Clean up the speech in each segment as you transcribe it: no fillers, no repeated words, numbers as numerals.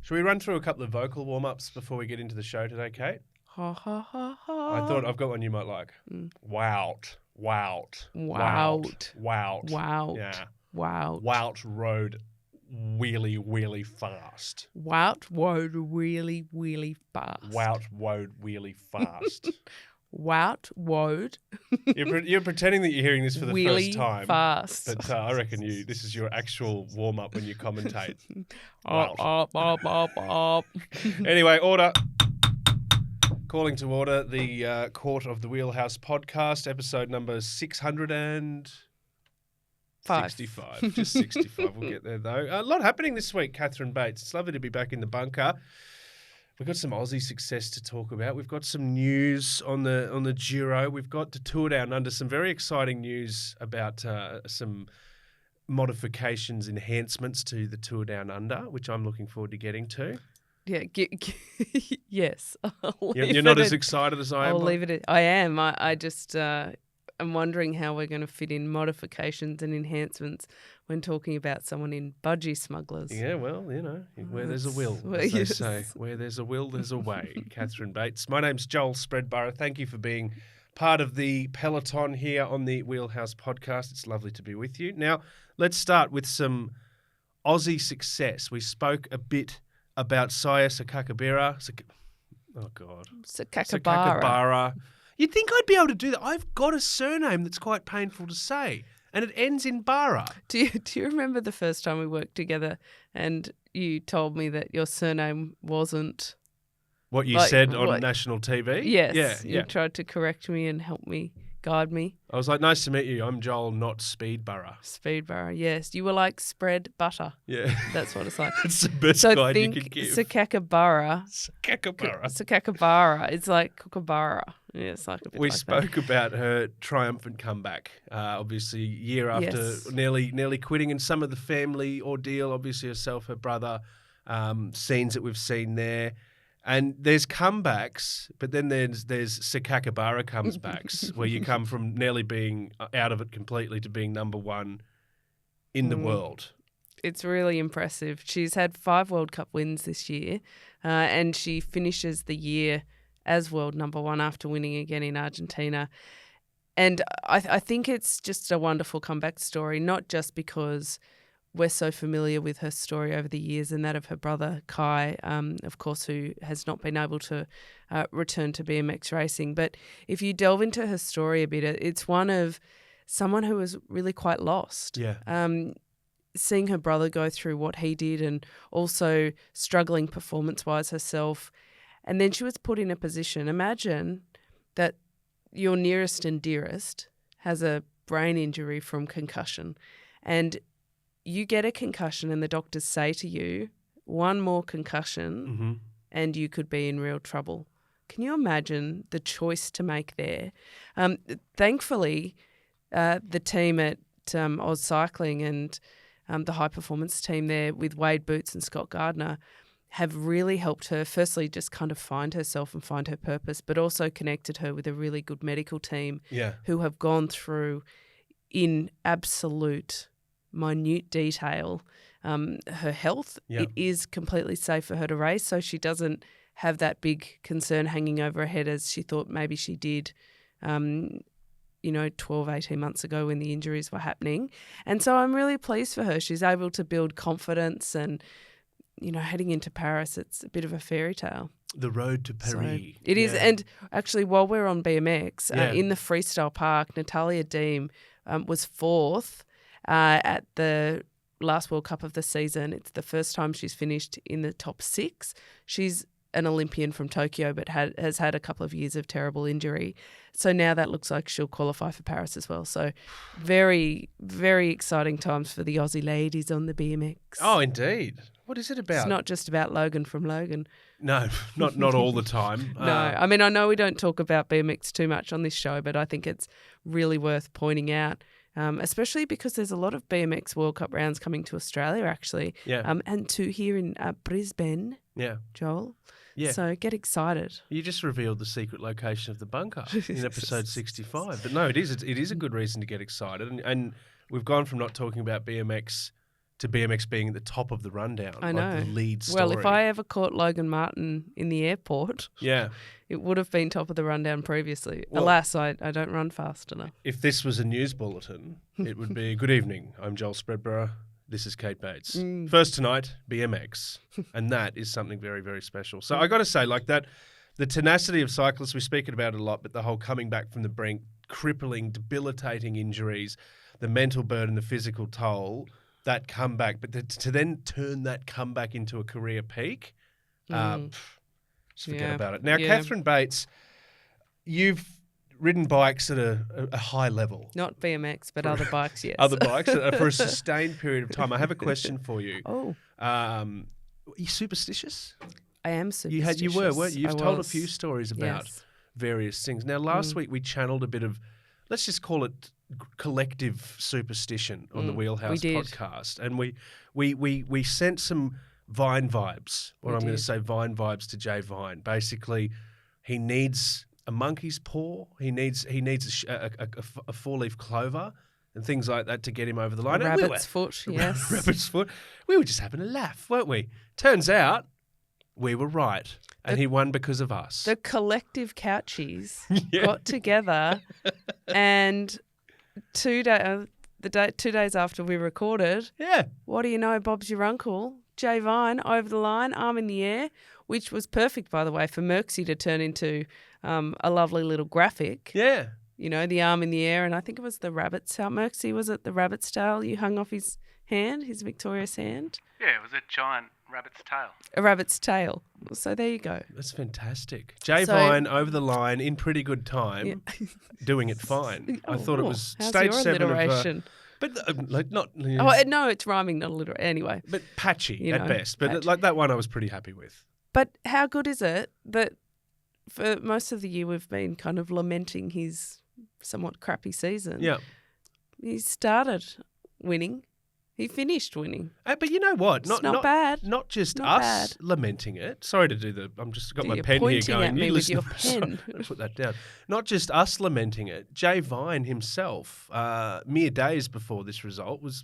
Should we run through a couple of vocal warm-ups before we get into the show today, Kate? Ha ha ha ha. I thought I've got one you might like. Wout. Wout. Yeah. Wout. Wout rode wheelie fast. Wout rode really fast. Wout rode wheelie fast. Wout rode. You're pretending that you're hearing this for the really first time. Fast. But I reckon this is your actual warm-up when you commentate. Anyway, order. Calling to order the Court of the Wheelhouse podcast, episode number 665. Just 65. We'll get there, though. A lot happening this week, Catherine Bates. It's lovely to be back in the bunker. We've got some Aussie success to talk about. We've got some news on the Giro. We've got the Tour Down Under, some very exciting news about some modifications, enhancements to the Tour Down Under, which I'm looking forward to getting to. Yeah, yes. You're not as excited as I am? I'll leave it. I am. I just I'm wondering how we're going to fit in modifications and enhancements when talking about someone in budgie smugglers. Yeah, well, where there's a will, as they say. Where there's a will, there's a way. Catherine Bates. My name's Joel Spreadborough. Thank you for being part of the peloton here on the Wheelhouse podcast. It's lovely to be with you. Now, let's start with some Aussie success. We spoke a bit about Saya Sakakabera. Sakakabara. You'd think I'd be able to do that. I've got a surname that's quite painful to say, and it ends in Bara. Do you remember the first time we worked together and you told me that your surname wasn't... What you said on national TV? Yes. Yeah. You tried to correct me and help me, guide me. I was like, nice to meet you. I'm Joel, not Speedborough. Speedborough, yes. You were like spread butter. Yeah. That's what it's like. That's the best guide you could give. Sakakabara. It's like Kookaburra. Yeah, it's like a bit We like spoke that. about her triumphant comeback, obviously year after nearly quitting, and some of the family ordeal, obviously herself, her brother, scenes that we've seen there. And there's comebacks, but then there's Sakakabara comes backs, where you come from nearly being out of it completely to being number one in the world. It's really impressive. She's had 5 World Cup wins this year, and she finishes the year as world number one after winning again in Argentina. And I think it's just a wonderful comeback story, not just because we're so familiar with her story over the years and that of her brother, Kai, of course, who has not been able to return to BMX racing. But if you delve into her story a bit, it's one of someone who was really quite lost. Yeah. Seeing her brother go through what he did and also struggling performance-wise herself. And then she was put in a position. Imagine that your nearest and dearest has a brain injury from concussion, and you get a concussion and the doctors say to you, one more concussion and you could be in real trouble. Can you imagine the choice to make there? Thankfully, the team at Oz Cycling and the high-performance team there with Wade Boots and Scott Gardner have really helped her, firstly, just kind of find herself and find her purpose, but also connected her with a really good medical team who have gone through in absolute minute detail her health. It is completely safe for her to race, so she doesn't have that big concern hanging over her head as she thought maybe she did 12, 18 months ago when the injuries were happening. And so I'm really pleased for her. She's able to build confidence and, heading into Paris, it's a bit of a fairy tale. The road to Paris. So it is. And actually, while we're on BMX, in the freestyle park, Natalia Deem was 4th at the last World Cup of the season. It's the first time she's finished in the top 6. She's an Olympian from Tokyo, but has had a couple of years of terrible injury. So now that looks like she'll qualify for Paris as well. So very, very exciting times for the Aussie ladies on the BMX. Oh, indeed. What is it about? It's not just about Logan from Logan. No, not all the time. No, I mean, I know we don't talk about BMX too much on this show, but I think it's really worth pointing out, especially because there's a lot of BMX World Cup rounds coming to Australia, actually, and to here in Brisbane, Joel. Yeah. So get excited. You just revealed the secret location of the bunker in episode 65. But no, it is a good reason to get excited. And we've gone from not talking about BMX to BMX being at the top of the rundown. I know. Like the lead story. Well, if I ever caught Logan Martin in the airport, yeah. it would have been top of the rundown previously. Well, Alas, I don't run fast enough. If this was a news bulletin, it would be, good evening, I'm Joel Spreadborough. This is Kate Bates. First tonight, BMX. And that is something very, very special. So I got to say, like that, the tenacity of cyclists, we speak about it a lot, but the whole coming back from the brink, crippling, debilitating injuries, the mental burden, the physical toll, that comeback, but to then turn that comeback into a career peak, just forget about it. Now, Catherine Bates, you've ridden bikes at a high level. Not BMX, but other bikes, yes. Other bikes for a sustained period of time. I have a question for you. Oh. Are you superstitious? I am superstitious. You were, weren't you? You've told a few stories about various things. Now, last week we channeled a bit of, let's just call it collective superstition on the Wheelhouse podcast, and we sent some Vine vibes. I'm going to say Vine vibes to Jay Vine. Basically, he needs a monkey's paw. He needs a four-leaf clover and things like that to get him over the line. Rabbit's foot, yes. Rabbit's foot. We were just having a laugh, weren't we? Turns out we were right, and he won because of us. The collective couchies got together and 2 days after we recorded, what do you know, Bob's your uncle, Jay Vine, over the line, arm in the air, which was perfect, by the way, for Merckxy to turn into a lovely little graphic. Yeah. You know, the arm in the air, and I think it was the rabbit's tail. Merckxy, was it the rabbit's tail you hung off his hand, his victorious hand? Yeah, it was a giant rabbit's tail. A rabbit's tail. So there you go. That's fantastic. Jay Vine over the line in pretty good time, doing it fine. I thought it was stage 7 alliteration? But like not. Oh no, it's rhyming, not alliteration. Anyway, but patchy at best. But like that one, I was pretty happy with. But how good is it that for most of the year we've been kind of lamenting his somewhat crappy season? Yeah, he started winning. He finished winning. But you know what? Not bad. Not just not us bad. lamenting it. Sorry to do the. I'm just got my You're pen here pointing going. at me You with listen. your pen. Sorry, put that down. Not just us lamenting it. Jay Vine himself, mere days before this result, was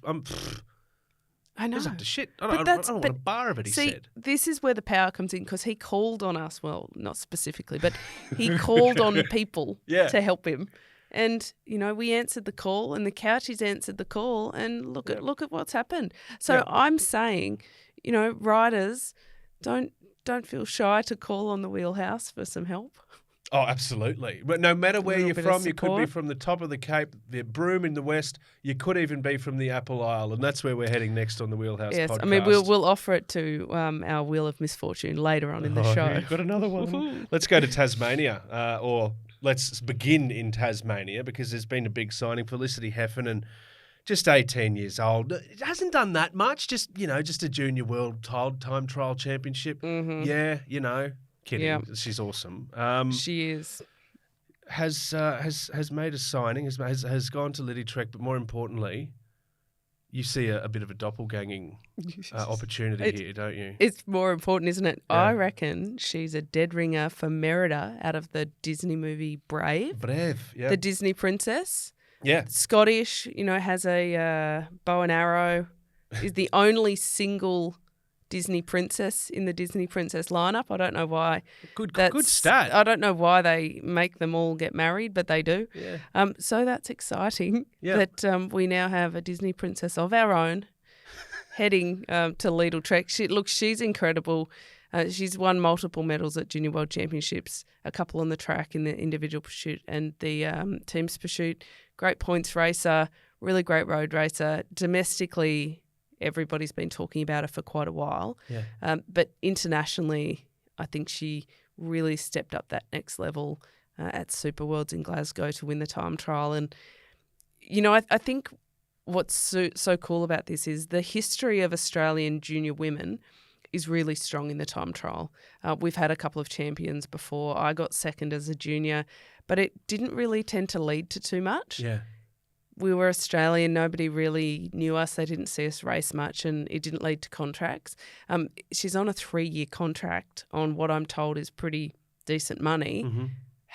I know. was up to shit. I don't want a bar of it. He said. This is where the power comes in because he called on us. Well, not specifically, but he called on people to help him. And, you know, we answered the call and the couchies answered the call and look at what's happened. So I'm saying, you know, riders, don't feel shy to call on the Wheelhouse for some help. Oh, absolutely. But no matter where you're from, you could be support. from the top of the Cape, the Broome in the west, you could even be from the Apple Isle, and that's where we're heading next on the Wheelhouse podcast. I mean, we'll offer it to our Wheel of Misfortune later on in the show. You've got another one. Let's go to Tasmania, or let's begin in Tasmania, because there's been a big signing. Felicity Heffernan, just 18 years old. It hasn't done that much, just a junior world time trial championship. Mm-hmm. Yeah, kidding. Yeah. She's awesome. She is. Has made a signing, has gone to Liddy Trek, but more importantly, you see a bit of a doppelganging opportunity here, don't you? It's more important, isn't it? Yeah. I reckon she's a dead ringer for Merida out of the Disney movie Brave. Yeah. The Disney princess. Yeah. Scottish, has a bow and arrow, is the only single Disney princess in the Disney princess lineup. I don't know why. Good stat. I don't know why they make them all get married, but they do. Yeah. So that's exciting that we now have a Disney princess of our own heading to Lidl Trek. She's incredible. She's won multiple medals at Junior World Championships, a couple on the track in the individual pursuit and the team's pursuit. Great points racer, really great road racer. Domestically, everybody's been talking about her for quite a while. Yeah. But internationally, I think she really stepped up that next level at Super Worlds in Glasgow to win the time trial. And, I think what's so cool about this is the history of Australian junior women is really strong in the time trial. We've had a couple of champions before. I got second as a junior, but it didn't really tend to lead to too much. Yeah. We were Australian. Nobody really knew us. They didn't see us race much, and it didn't lead to contracts. She's on a 3-year contract on what I'm told is pretty decent money. Mm-hmm.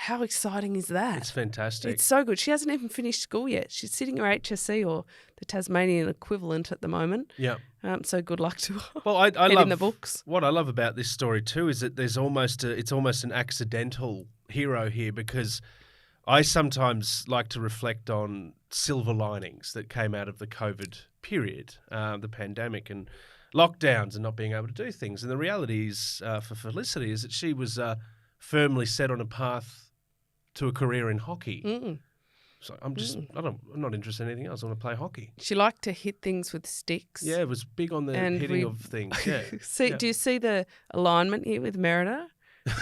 How exciting is that? It's fantastic. It's so good. She hasn't even finished school yet. She's sitting her HSC or the Tasmanian equivalent at the moment. Yeah. So good luck to her. Well, I Head love in the books. What I love about this story too is that it's almost an accidental hero here, because I sometimes like to reflect on silver linings that came out of the COVID period, the pandemic and lockdowns and not being able to do things. And the reality is, for Felicity, is that she was firmly set on a path to a career in hockey. So I'm not interested in anything else. I want to play hockey. She liked to hit things with sticks. Yeah, it was big on the hitting of things. Yeah. Do you see the alignment here with Merida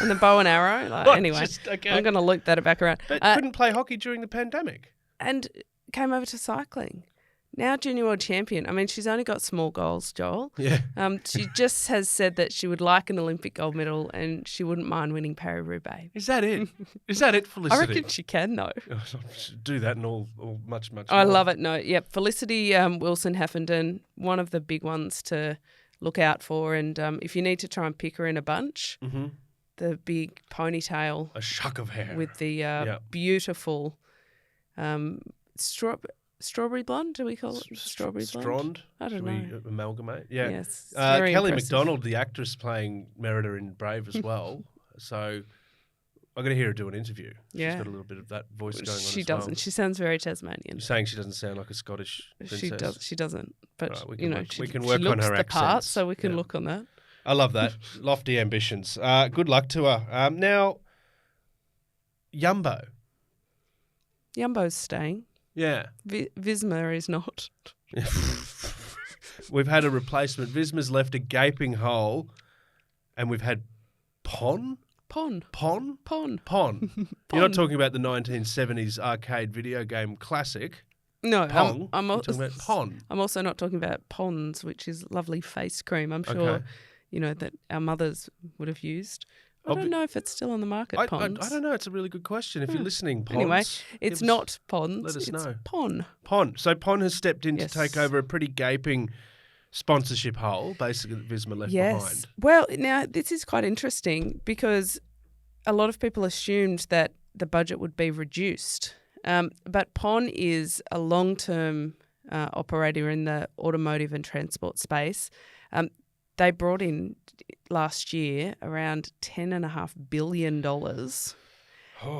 and the bow and arrow? Anyway, okay. I'm going to loop that back around. But couldn't play hockey during the pandemic. And came over to cycling. Now junior world champion. I mean, she's only got small goals, Joel. Yeah. She just has said that she would like an Olympic gold medal and she wouldn't mind winning Paris-Roubaix. Is that it? Is that it, Felicity? I reckon she can, though. Do that and all much I more. love it. No, yeah. Felicity Wilson-Heffenden, one of the big ones to look out for. And if you need to try and pick her in a bunch, the big ponytail. A shock of hair. With the beautiful strawberry blonde, do we call it? Strawberry blonde? Strond? I don't know. We amalgamate? Yeah. Yes. Kelly impressive. MacDonald, the actress playing Merida in Brave as well. So I'm going to hear her do an interview. Yeah. She's got a little bit of that voice going on She as doesn't. well. She sounds very Tasmanian. You're saying she doesn't sound like a Scottish princess? She doesn't. But, Right, we she can work she on looks her the part, accents. so we can Yeah. look on that. I love that. Lofty ambitions. Good luck to her. Now, Yumbo. Yumbo's staying. Yeah. Visma is not. We've had a replacement. Visma's left a gaping hole, and we've had Pon. Pon. You're not talking about the 1970s arcade video game classic. No, Pong. I'm You're talking about Pon. I'm also not talking about Pond's, which is lovely face cream. I'm sure, Okay. that our mothers would have used. I don't know if it's still on the market, I Pond's. don't know. It's a really good question. If you're listening, Pons. Anyway, it's not Pond's. Let us know. Pon. So Pon has stepped in Yes. to take over a pretty gaping sponsorship hole, basically, that Visma left behind. Well, now this is quite interesting because a lot of people assumed that the budget would be reduced. But Pon is a long-term operator in the automotive and transport space. They brought in last year around $10.5 billion.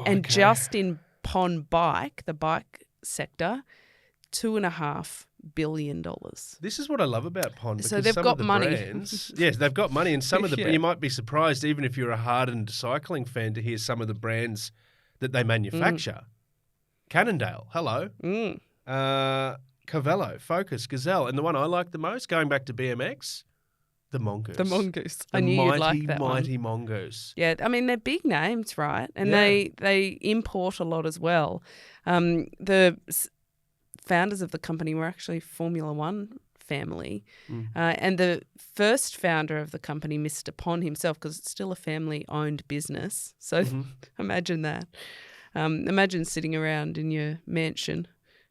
And just in Pon Bike, the bike sector, $2.5 billion. This is what I love about Pon. So because they've some got of the money. Brands, yes, they've got money. And some of the Yeah. you might be surprised, even if you're a hardened cycling fan, to hear some of the brands that they manufacture. Cannondale, hello. Cavello, Focus, Gazelle. And the one I like the most, going back to BMX, the Mongoose. The Mongoose. The I knew mighty, you'd like that mighty one. Mongoose. Yeah, I mean, they're big names, right? And Yeah. they import a lot as well. The founders of the company were actually Formula One family. And the first founder of the company, Mr. Pon himself, because it's still a family-owned business. So imagine that. Imagine sitting around in your mansion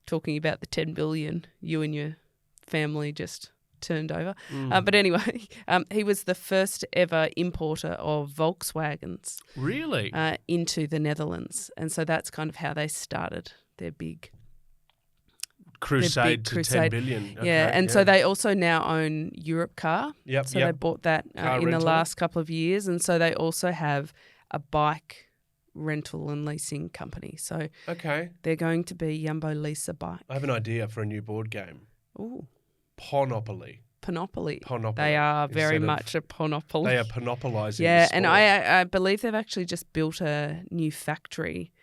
talking about the $10 billion you and your family just turned over. But anyway, he was the first ever importer of Volkswagens. Really? Into the Netherlands. And so that's kind of how they started their big crusade to crusade. 10 billion. Yeah, Okay, and so they also now own Europe Car. Yep, So yep. they bought that Car in rental. the last couple of years. And so they also have a bike rental and leasing company. So Okay. they're going to be Jumbo Lease a Bike. I have an idea for a new board game. Ooh, Ponopoly. Panopoly. Ponopoly. They are very Instead of- much a Panopoly. They are monopolising Yeah, the and sport. I believe they've actually just built a new factory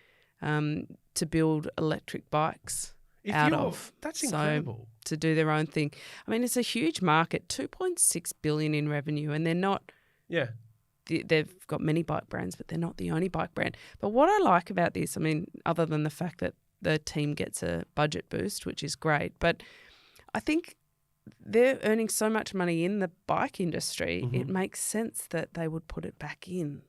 to build electric bikes out of. That's So, incredible. to do their own thing. I mean, it's a huge market, $2.6 billion in revenue, and they're not. Yeah. They've got many bike brands, but they're not the only bike brand. But what I like about this, I mean, other than the fact that the team gets a budget boost, which is great, but I think they're earning so much money in the bike industry, it makes sense that they would put it back in.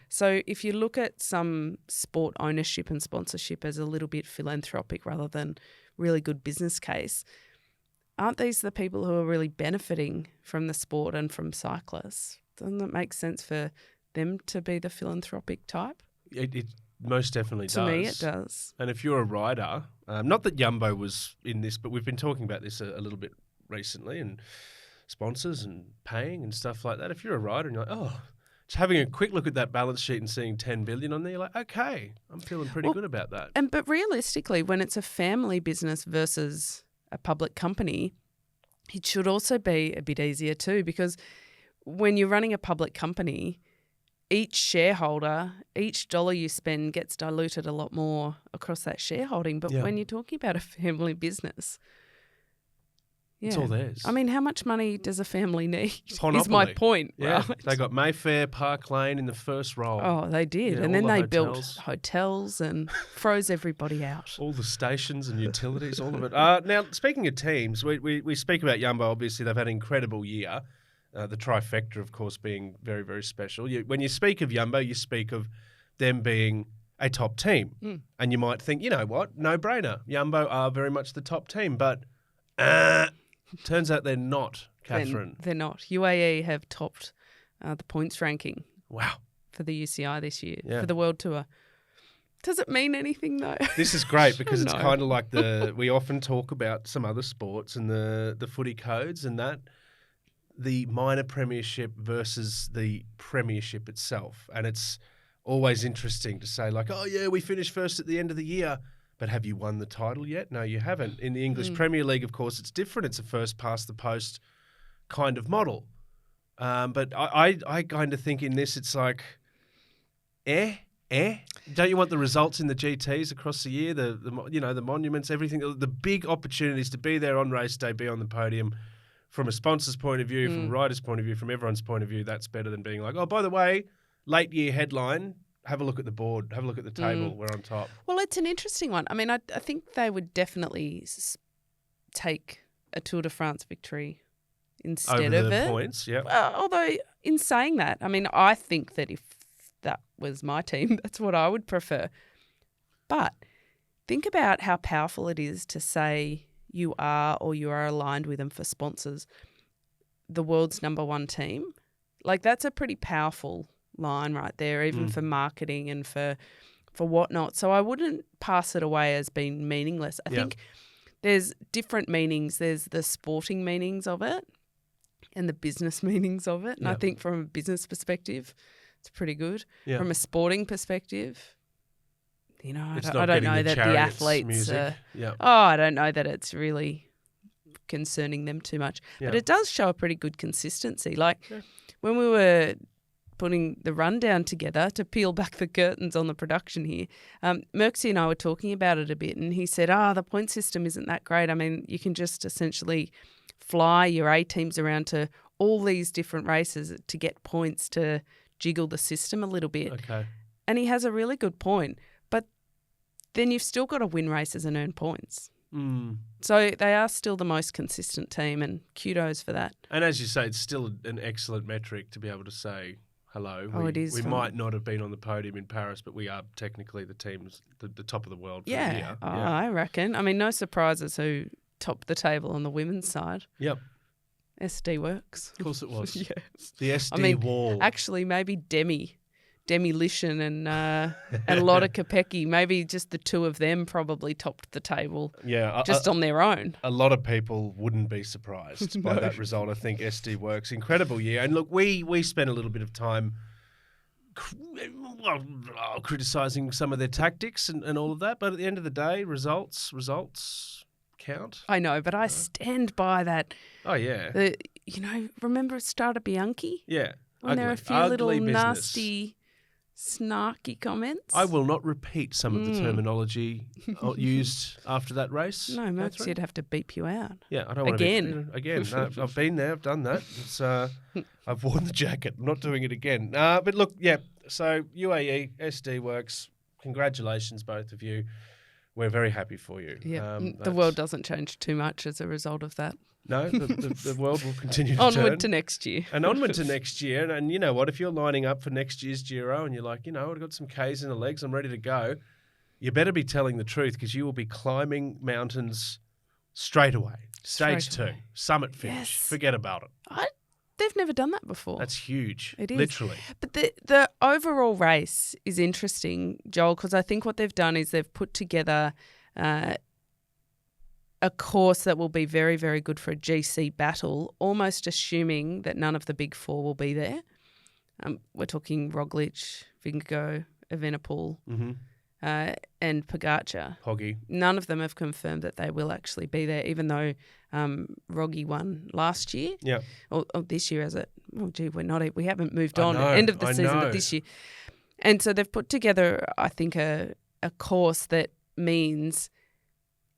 So if you look at some sport ownership and sponsorship as a little bit philanthropic rather than really good business case, aren't these the people who are really benefiting from the sport and from cyclists? Doesn't it make sense for them to be the philanthropic type? It most definitely To does. me, it does. And if you're a rider, not that Jumbo was in this, but we've been talking about this a little bit recently, and sponsors and paying and stuff like that. If you're a rider and you're like, oh, just having a quick look at that balance sheet and seeing 10 billion on there, you're like, okay, I'm feeling pretty good about that. But realistically, when it's a family business versus a public company, it should also be a bit easier too, because when you're running a public company, each shareholder, each dollar you spend gets diluted a lot more across that shareholding. But when you're talking about a family business, it's all theirs. I mean, how much money does a family need? Monopoly. Is my point, Yeah, right? they got Mayfair, Park Lane in the first roll. Oh, they did. Yeah, and then all the they built hotels. hotels and froze everybody out. All the stations and utilities, all of it. Now, speaking of teams, we speak about Jumbo. Obviously, they've had an incredible year. The trifecta, of course, being very, very special. When you speak of Jumbo, you speak of them being a top team. And you might think, you know what, no-brainer. Jumbo are very much the top team. But turns out they're not, Catherine. They're not. UAE have topped the points ranking. Wow. For the UCI this year, Yeah. for the World Tour. Does it mean anything though? This is great because it's No. kind of like we often talk about some other sports and the footy codes and that, the minor premiership versus the premiership itself. And it's always interesting to say like, oh yeah, we finished first at the end of the year, but have you won the title yet? No, you haven't. In the English Premier League, of course, it's different. It's a first past the post kind of model. But I kind of think in this, it's like, Don't you want the results in the GTs across the year, the monuments, everything, the big opportunities to be there on race day, be on the podium? From a sponsor's point of view, from a rider's point of view, from everyone's point of view, that's better than being like, oh, by the way, late year headline, have a look at the board, have a look at the table, we're on top. Well, it's an interesting one. I mean, I think they would definitely take a Tour de France victory instead Over of the it. points, yeah. Although, in saying that, I mean, I think that if that was my team, that's what I would prefer. But think about how powerful it is to say you are aligned with them for sponsors, the world's number one team. Like, that's a pretty powerful line right there, even for marketing and for whatnot. So I wouldn't pass it away as being meaningless. I think there's different meanings. There's the sporting meanings of it and the business meanings of it. And I think from a business perspective, it's pretty good. Yeah. From a sporting perspective, I It's don't not know getting that the Chariots athletes music. I don't know that it's really concerning them too much. Yeah. But it does show a pretty good consistency. Like when we were putting the rundown together to peel back the curtains on the production here, Merckxy and I were talking about it a bit, and he said, the point system isn't that great. I mean, you can just essentially fly your A teams around to all these different races to get points to jiggle the system a little bit. Okay. And he has a really good point. But then you've still got to win races and earn points. So they are still the most consistent team, and kudos for that. And as you say, it's still an excellent metric to be able to say, hello. It is. We might not have been on the podium in Paris, but we are technically the teams, the top of the world for the year. I reckon. I mean, no surprises who topped the table on the women's side. Yep. SD Works. Of course it was. Yeah. The SD wall. Actually, maybe Demi Lishan and Lotta Kopecky, maybe just the two of them probably topped the table just on their own. A lot of people wouldn't be surprised by that result. I think SD Works, incredible year. And look, we spent a little bit of time criticising some of their tactics and all of that, but at the end of the day, results count. I know, but I stand by that. Oh, yeah. Remember Strada Bianchi? Yeah. When there were a few little nasty, snarky comments? I will not repeat some of the terminology used after that race. No, Merckxy would have to beep you out. Yeah, I don't want to again. No, I've been there. I've done that. It's I've worn the jacket. I'm not doing it again. But look, so UAE, SD Works, congratulations, both of you. We're very happy for you. Yeah, the world doesn't change too much as a result of that. No, the world will continue to onward turn. to next year. And onward to next year. And you know what? If you're lining up for next year's Giro and you're like, I've got some Ks in the legs, I'm ready to go, you better be telling the truth because you will be climbing mountains straight away. Stage 2, summit finish. Yes. Forget about it. they've never done that before. That's huge. It is. Literally. But the overall race is interesting, Joel, because I think what they've done is they've put together a course that will be very, very good for a GC battle, almost assuming that none of the big four will be there. We're talking Roglic, Vingegaard, Evenepoel, and Pogacar. Poggy. None of them have confirmed that they will actually be there, even though Roggy won last year. Yeah. Or this year, is it? Oh, gee, we haven't moved I on. know, End of the I season, know. but this year. And so they've put together, I think, a course that means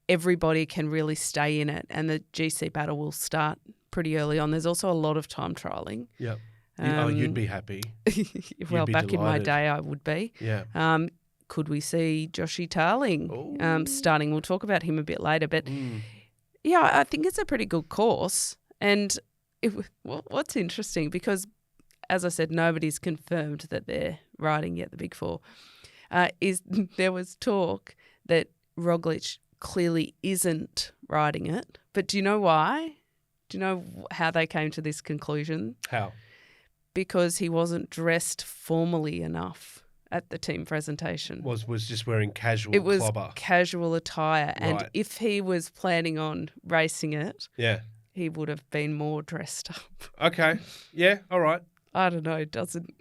everybody can really stay in it, and the GC battle will start pretty early on. There's also a lot of time trialling. Yeah. You'd be happy. Well, be back in my delighted. day, I would be. Yeah. Could we see Joshy Tarling starting? We'll talk about him a bit later. But, yeah, I think it's a pretty good course. And what's interesting, because, as I said, nobody's confirmed that they're riding yet, the Big Four, is there was talk that Roglic clearly isn't riding it. But do you know why? Do you know how they came to this conclusion? How? Because he wasn't dressed formally enough at the team presentation. Was just wearing casual It was clobber. casual attire. And Right. if he was planning on racing it, Yeah. he would have been more dressed up. Okay. Yeah. All right. I don't know. It doesn't.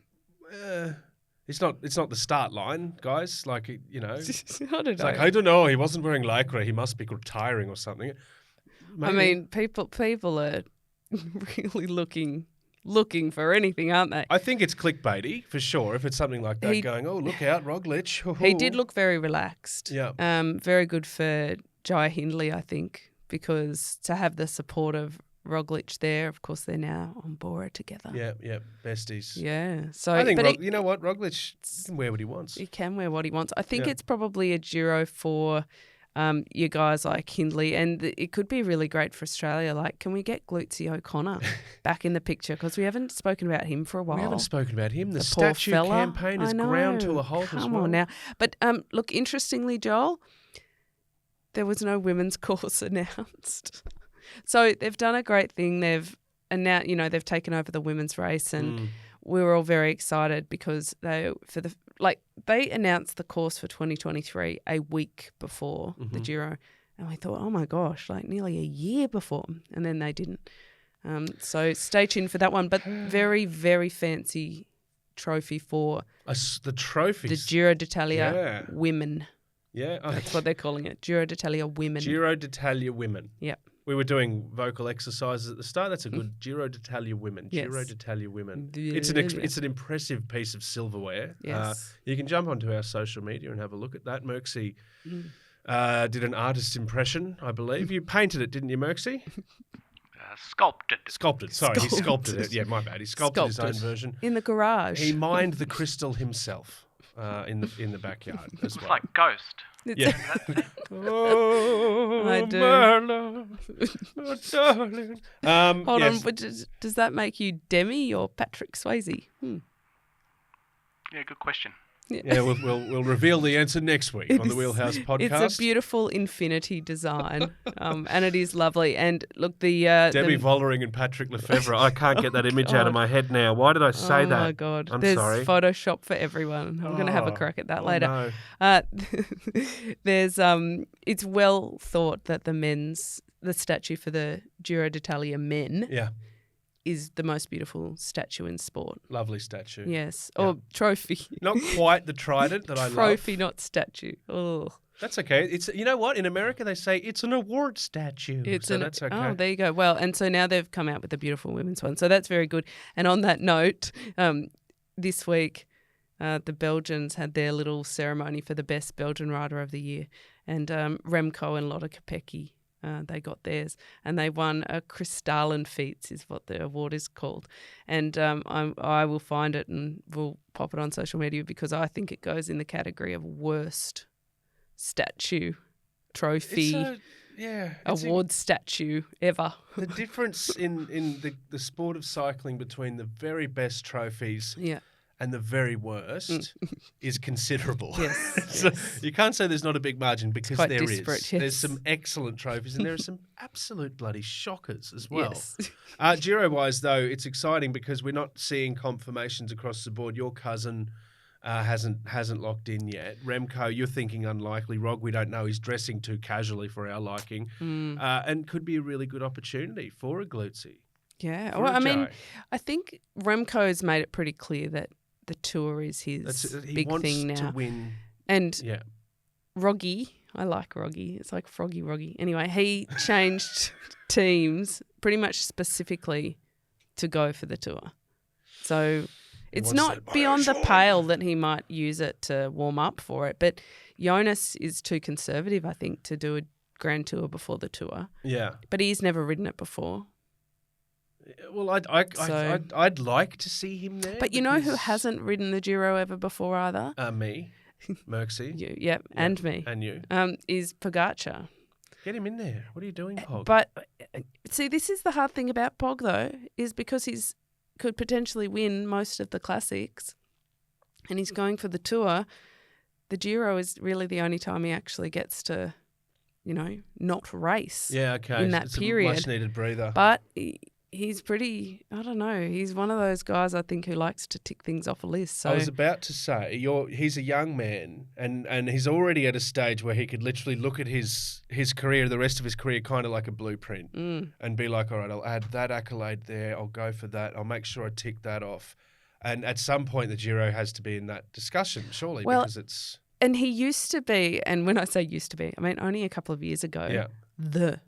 It's not the start line, guys. Like, you know. I don't It's know. like, I don't know. He wasn't wearing lycra. He must be retiring or something. I mean, people are really looking for anything, aren't they? I think it's clickbaity for sure. If it's something like that, going, oh, look out, Roglic. He did look very relaxed. Yeah. Very good for Jai Hindley, I think, because to have the support of Roglic there, of course, they're now on Bora together. Yeah, besties. Yeah. So I think, but you know what, Roglic can wear what he wants. he can wear what he wants. I think Yeah. it's probably a Giro for you guys like Hindley, and it could be really great for Australia. Like, can we get Glutzy O'Connor back in the picture? Because we haven't spoken about him for a while. We haven't spoken about him. The poor statue fella. campaign is I know. ground to a halt as Come well. on now. But look, interestingly, Joel, there was no women's course announced. So they've done a great thing. They've taken over the women's race, and we were all very excited because they announced the course for 2023 a week before the Giro, and we thought, oh my gosh, like nearly a year before, and then they didn't. So stay tuned for that one. But very, very fancy trophy for The trophies. the Giro d'Italia women. Yeah. That's what they're calling it, Giro d'Italia women. Giro d'Italia women. Yeah. We were doing vocal exercises at the start. That's a good Giro d'Italia women. Yes. Giro d'Italia women. Yeah. It's an impressive piece of silverware. Yes. You can jump onto our social media and have a look at that. Merckxy did an artist impression, I believe. You painted it, didn't you, Merckxy? Sculpted. Sculpted. Sorry, he sculpted it. Sculpted. Yeah, my bad. He sculpted his own Sculpted. version. In the garage. He mined the crystal himself in the backyard as It's well. like Ghost. Yeah. Oh, I do. Marla, oh, darling. Hold yes. on, but does that make you Demi or Patrick Swayze? Yeah, good question. Yeah, we'll reveal the answer next week on the Wheelhouse podcast. It's a beautiful infinity design, and it is lovely. And look, Debbie Vollering and Patrick Lefevre. I can't get that image out of my head now. Why did I say that? Oh my God! I'm There's sorry. Photoshop for everyone. I'm going to have a crack at that later. No. There's it's well thought that the statue for the Giro d'Italia men Yeah, is the most beautiful statue in sport. lovely statue. Yes, Yeah. or trophy. Not quite the trident that I love. Trophy, not statue. Oh, That's okay. It's you know what? In America they say it's an award statue. That's okay. Oh, there you go. Well, and so now they've come out with a beautiful women's one. So that's very good. And on that note, this week the Belgians had their little ceremony for the best Belgian rider of the year, and Remco and Lotte Kopecky. They got theirs, and they won a Kristallenfiets is what the award is called. And I will find it and we'll pop it on social media because I think it goes in the category of worst statue, trophy, award statue ever. The difference in the sport of cycling between the very best trophies Yeah. and the very worst is considerable. Yes, So yes. you can't say there's not a big margin because quite there is. disparate, There's yes. some excellent trophies and there are some absolute bloody shockers as well. Yes. Giro-wise, though, it's exciting because we're not seeing confirmations across the board. Your cousin hasn't locked in yet. Remco, you're thinking unlikely. Rog, we don't know. He's dressing too casually for our liking, and could be a really good opportunity for a Glutzy. Yeah. For Well, a I mean, Jai. I think Remco's made it pretty clear that the Tour is his He big wants thing to now. win. And Yeah. Roggy, I like Roggy. It's like Froggy. Anyway, he changed teams pretty much specifically to go for the Tour. So it's wants not that beyond the motion. pale that he might use it to warm up for it. But Jonas is too conservative, I think, to do a Grand Tour before the Tour. Yeah. But he's never ridden it before. Well, So- I'd like to see him there. But you know who because- hasn't ridden the Giro ever before either? Me, Merckxy, You, yep, and me. and you. Is Pogacar. Get him in there. What are you doing, Pog? But see, this is the hard thing about Pog though, is because he's could potentially win most of the classics, and he's going for the Tour. The Giro is really the only time he actually gets to, not race. yeah, okay. in that it's period. a much-needed breather. But he's pretty. I don't know. He's one of those guys I think who likes to tick things off a list. So I was about to say, he's a young man, and he's already at a stage where he could literally look at his career, the rest of his career, kind of like a blueprint, and be like, all right, I'll add that accolade there, I'll go for that, I'll make sure I tick that off. And at some point, the Giro has to be in that discussion, surely, Well, because it's... And he used to be, and when I say used to be, I mean only a couple of years ago, the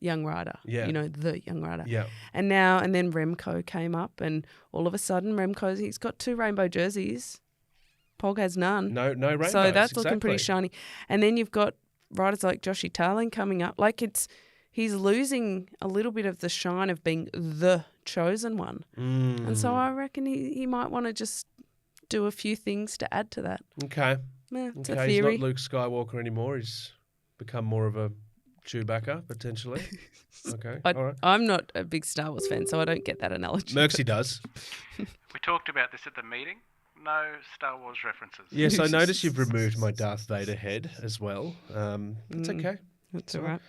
young rider. Yeah. The young rider. Yeah. And then Remco came up, and all of a sudden he's got 2 rainbow jerseys. Pog has none. No rainbows. So that's looking pretty exactly. shiny. And then you've got riders like Joshi Tarling coming up. Like he's losing a little bit of the shine of being the chosen one. And so I reckon he might want to just do a few things to add to that. Okay. It's a Okay, theory. he's not Luke Skywalker anymore. He's become more of a Chewbacca, potentially. Okay, all right. I'm not a big Star Wars fan, so I don't get that analogy. Merckxy does. We talked about this at the meeting. No Star Wars references. Yes, I notice you've removed my Darth Vader head as well. It's okay. That's all right.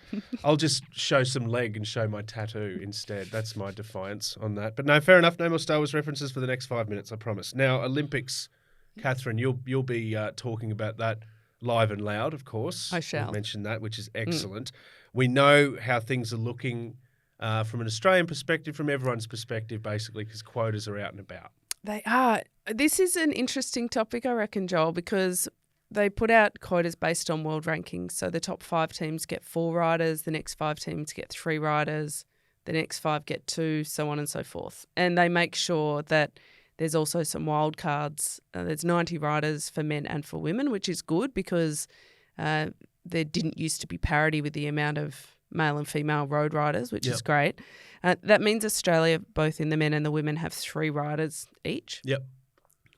I'll just show some leg and show my tattoo instead. That's my defiance on that. But no, fair enough. No more Star Wars references for the next 5 minutes, I promise. Now, Olympics, Catherine, you'll be talking about that live and loud, of course. I shall. We've mentioned that, which is excellent. We know how things are looking from an Australian perspective, from everyone's perspective, basically, because quotas are out and about. They are. This is an interesting topic, I reckon, Joel, because they put out quotas based on world rankings. So the top 5 teams get 4 riders, the next 5 teams get 3 riders, the next 5 get 2, so on and so forth. And they make sure that there's also some wild cards. There's 90 riders for men and for women, which is good because there didn't used to be parity with the amount of male and female road riders, which is great. That means Australia, both in the men and the women, have 3 riders each. Yep.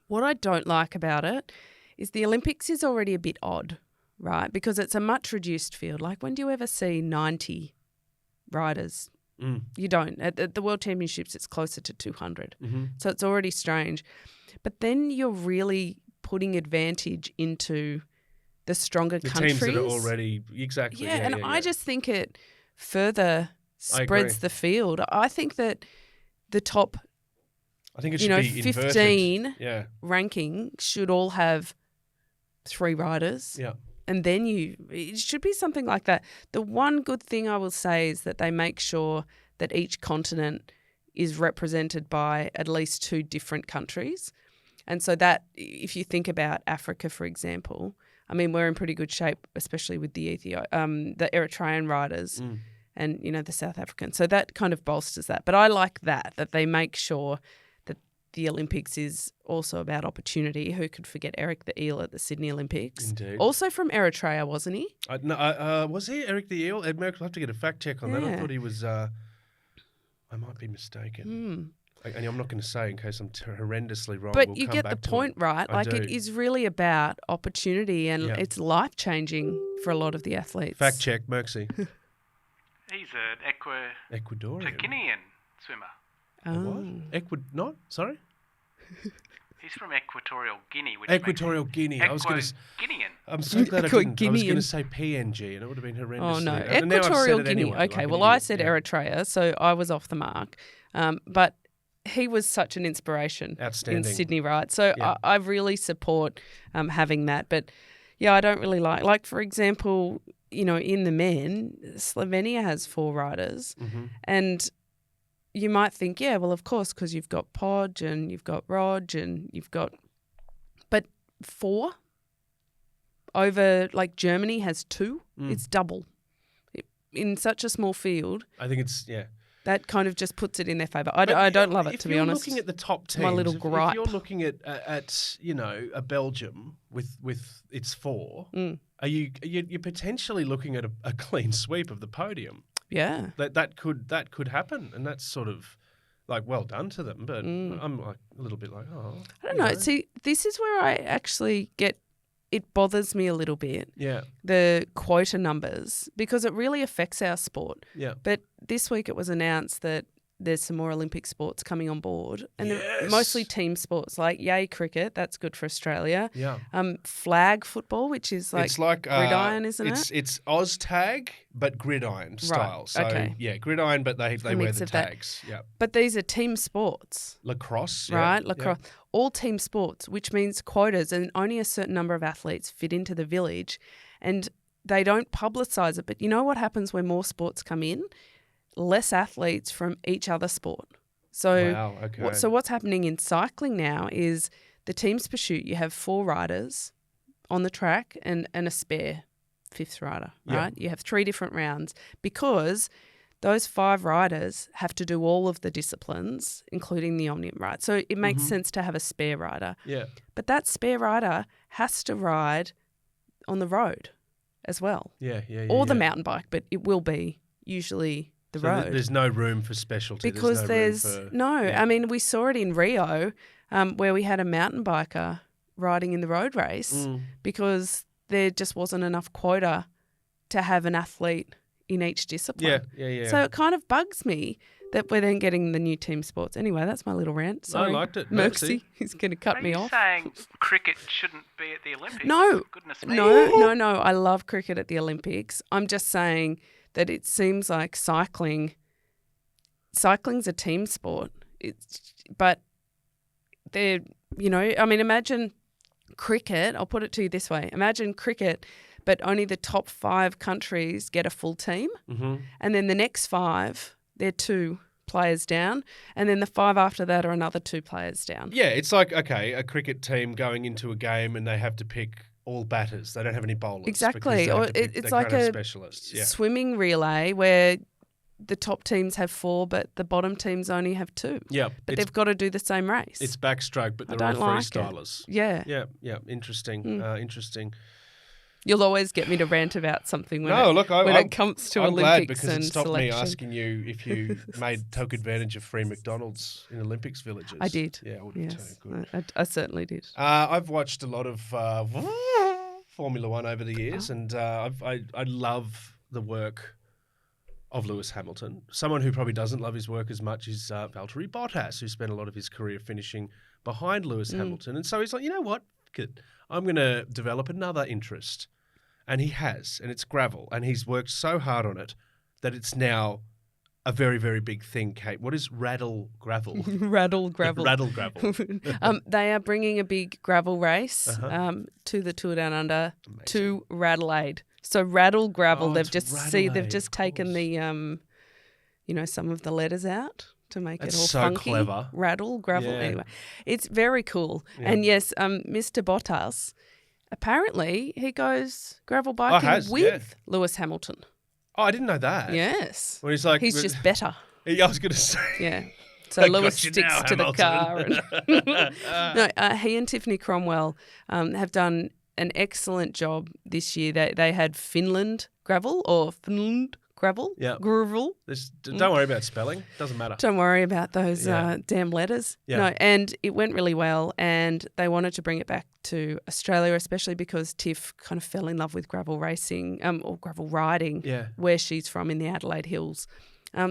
What I don't like about it is the Olympics is already a bit odd, right? Because it's a much reduced field. Like, when do you ever see 90 riders? You don't. At the World Championships, it's closer to 200. So it's already strange. But then you're really putting advantage into the stronger countries. Teams that are already, exactly. Yeah, and I just think it further spreads agree. the field. I think that the top, I think it should be 15 inverted. ranking should all have 3 riders. Yeah. And then it should be something like that. The one good thing I will say is that they make sure that each continent is represented by at least 2 different countries. And so that, if you think about Africa, for example, I mean, we're in pretty good shape, especially with the the Eritrean riders and, the South African. So that kind of bolsters that. But I like that they make sure that the Olympics is also about opportunity. Who could forget Eric the Eel at the Sydney Olympics? Indeed. Also from Eritrea, wasn't he? Was he Eric the Eel? Ed Merckx, I'll have to get a fact check on that. I Yeah. thought he was... I might be mistaken. And I'm not going to say in case I'm horrendously wrong. But We'll you come get the back to point, it. right? I Like, do. it is really about opportunity, and Yeah. it's life-changing for a lot of the athletes. Fact check, Merckxy. He's an Ecuadorian. Guinean swimmer. Oh. What? Not? Sorry? He's from Equatorial Guinea, which Equatorial Guinea. I was going to. Guinean. I'm so glad I didn't. I was going Guinean. to say PNG, and it would have been horrendously. Oh, no. And now I've said Equatorial it Guinea. anyway, Okay, like well, an I idiot. said Yeah. Eritrea, so I was off the mark. But he was such an inspiration Outstanding. in Sydney, right? So Yeah. I really support having that. But, yeah, I don't really like, for example, in the men, Slovenia has 4 riders. Mm-hmm. And you might think, yeah, well, of course, because you've got Podge and you've got Rog and you've got... But 4 over, like, Germany has 2. It's double. In such a small field, I think it's that kind of just puts it in their favour. I don't love it, to be honest. If you're looking at the top teams, my little gripe. if you're looking at a Belgium with its 4, are you're potentially looking at a clean sweep of the podium? Yeah. That could happen, and that's sort of like well done to them. But I'm like a little bit like, oh, I don't know. See, this is where I actually it bothers me a little bit. Yeah. The quota numbers, because it really affects our sport. Yeah. But this week it was announced that there's some more Olympic sports coming on board, and they're Yes. mostly team sports, like yay cricket, that's good for Australia. Yeah. Flag football, which is It's like gridiron, isn't it? It's OzTag, but gridiron style. So okay. yeah, gridiron, but they wear mix the of that. tags. Yeah. But these are team sports. Lacrosse. Yeah. Right, lacrosse, all team sports, which means quotas, and only a certain number of athletes fit into the village, and they don't publicise it. But you know what happens when more sports come in? Less athletes from each other sport. So, Wow, okay. what's happening in cycling now is the team's pursuit. You have 4 riders on the track and a spare 5th rider, right? Yeah. You have 3 different rounds because those 5 riders have to do all of the disciplines, including the Omnium ride. So it makes sense to have a spare rider. Yeah. But that spare rider has to ride on the road as well, Yeah. or the mountain bike, but it will be usually the So road. there's no room for specialty. Because I mean, we saw it in Rio where we had a mountain biker riding in the road race because there just wasn't enough quota to have an athlete in each discipline. Yeah. So it kind of bugs me that we're then getting the new team sports. Anyway, that's my little rant. Sorry. I liked it. Merckxy, he's going to cut Are me you off. saying cricket shouldn't be at the Olympics? No. Goodness me. No. I love cricket at the Olympics. I'm just saying that it seems like cycling's a team sport. But they're, I mean, imagine cricket. I'll put it to you this way. Imagine cricket, but only the top 5 countries get a full team. Mm-hmm. And then the next 5, they're 2 players down. And then the 5 after that are another 2 players down. Yeah, it's like, okay, a cricket team going into a game and they have to pick all batters. They don't have any bowlers. Exactly. Or it's like a specialists. Yeah. swimming relay where the top teams have 4, but the bottom teams only have 2. Yeah. But they've got to do the same race. It's backstroke, but I they're all don't like it. freestylers. Yeah. Yeah. Interesting. Interesting. You'll always get me to rant about something when it comes to I'm Olympics glad because and it stopped selection. me asking you if you took advantage of free McDonald's in Olympics villages. I did. Yeah, I would have Yes, too. Good. I certainly did. I've watched a lot of Formula One over the years, and I love the work of Lewis Hamilton. Someone who probably doesn't love his work as much is Valtteri Bottas, who spent a lot of his career finishing behind Lewis Hamilton. And so he's like, you know what? Good. I'm going to develop another interest. And he has, and it's gravel. And he's worked so hard on it that it's now a very, very big thing, Kate. What is Radel Gravel? Radel Gravel. Radel Gravel. They are bringing a big gravel race Uh-huh. to the Tour Down Under to Radelaide. So Radel Gravel, Oh, they've it's just Radelaide, just of taken course. the some of the letters out to make That's it all so funky. clever. Radel Gravel. Yeah. Anyway, it's very cool. Yeah. And yes, Mr. Bottas, apparently he goes gravel biking has, with Lewis Hamilton. Oh, I didn't know that. Yes. When he's like, He's just better. I was going to say. Yeah. So I got Lewis you sticks now, to the Hamilton. car. And he and Tiffany Cromwell have done an excellent job this year. They had Finland gravel or Finland gravel. Yeah. Gravel. Don't worry about spelling. Doesn't matter. Don't worry about those Yeah. damn letters. Yeah. No, and it went really well, and they wanted to bring it back to Australia, especially because Tiff kind of fell in love with gravel racing or gravel riding, Yeah. where she's from in the Adelaide Hills.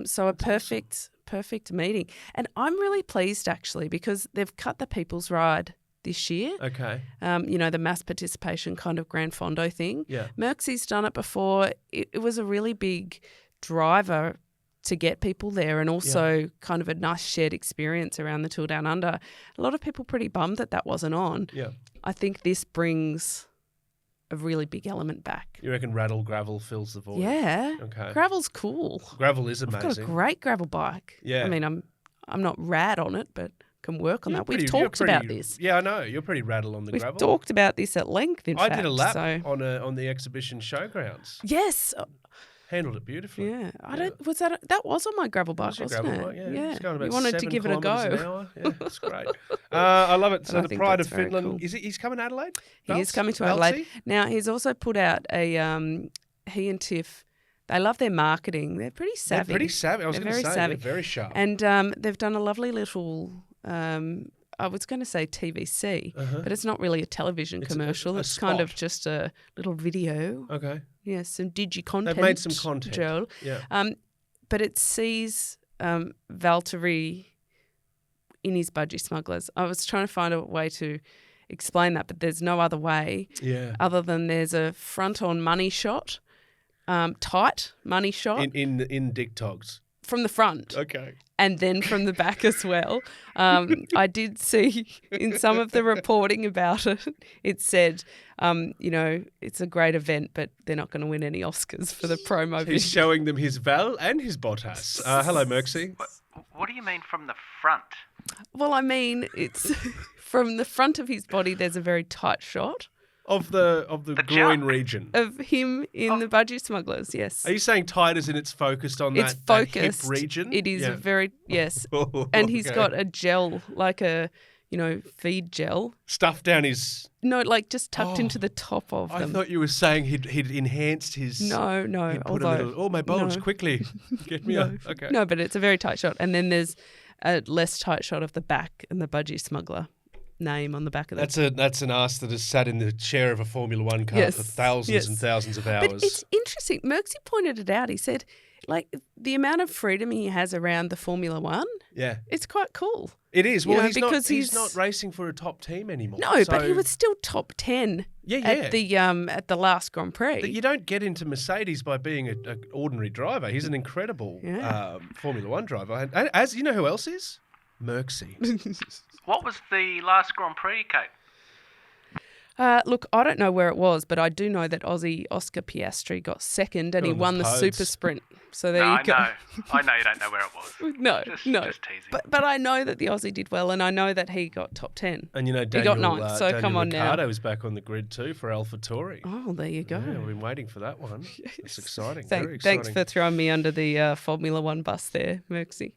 So a perfect meeting. And I'm really pleased, actually, because they've cut the People's Ride this year. Okay. The mass participation kind of Grand Fondo thing. Yeah. Merckxy's done it before. It was a really big driver to get people there, and also kind of a nice shared experience around the Tour Down Under. A lot of people pretty bummed that wasn't on. Yeah. I think this brings a really big element back. You reckon gravel fills the void? Yeah. Okay. Gravel's cool. Gravel is amazing. I've got a great gravel bike. Yeah. I mean, I'm not rad on it, but can work on You're that. We've pretty- talked you're about pretty- this. Yeah, I know. You're pretty rattle on the We've gravel. talked about this at length, in I fact. did a lap So. on the exhibition showgrounds. Yes. Handled it beautifully. Yeah. That was on my gravel bike, That was your wasn't gravel it? bike, yeah. It's going about You wanted to 7 give it a kilometres an go. hour. Yeah, it's great. I love it. So I the think Pride that's of very Finland, cool. he's coming to Adelaide? He is Valtz? coming to Valtzy? Adelaide. Now, he's also put out he and Tiff, they love their marketing. They're pretty savvy. They're pretty savvy. I was They're going to very say, savvy. they're very sharp. And they've done a lovely little, I was going to say TVC, but it's not really a television It's a commercial. It's kind of spot. just a little video. Okay. Yeah, some digi-content. They've made some content. Joel. Yeah. But it sees Valtteri in his budgie smugglers. I was trying to find a way to explain that, but there's no other way Yeah. other than there's a front-on money shot, tight money shot In Dick Togs. from the front. Okay. And then from the back as well. I did see in some of the reporting about it, it said, it's a great event, but they're not going to win any Oscars for the promo video. He's showing them his Val and his Bottas. Hello, Merckxy. What do you mean from the front? Well, I mean, it's from the front of his body, there's a very tight shot Of the groin jump. region. of him in the budgie smugglers, yes. Are you saying tight as in it's focused on It's that focused. hip region? It is Yeah. very, yes. Oh, And he's okay. got a gel, like a, feed gel. Stuff down his... No, like just tucked Oh, into the top of I them. thought you were saying he'd enhanced his... No. He'd put Although, a little... Oh, my bulge, no. quickly. Get me up. Okay. No, but it's a very tight shot. And then there's a less tight shot of the back and the budgie smuggler name on the back of the... That's an ass that has sat in the chair of a Formula One car Yes, for thousands yes. and thousands of hours. But it's interesting. Merckxy pointed it out. He said, the amount of freedom he has around the Formula One, Yeah. it's quite cool. It is. You Well, know, he's because he's not racing for a top team anymore. No, but he So- was still top 10 at the last Grand Prix. But you don't get into Mercedes by being an ordinary driver. He's an incredible Yeah. Formula One driver. And as you know who else is? Merckxy. What was the last Grand Prix, Kate? Look, I don't know where it was, but I do know that Aussie Oscar Piastri got second and Got he on the won the podes. super sprint. So there No, you go. I know you don't know where it was. No, Just teasing. But I know that the Aussie did well, and I know that he got top 10. And you know, He Daniel, got ninth, so Daniel come on now. Ricciardo is back on the grid too for AlphaTauri. Oh, there you go. Yeah, we've been waiting for that one. It's exciting. Very exciting. Thanks for throwing me under the Formula One bus there, Merckxy.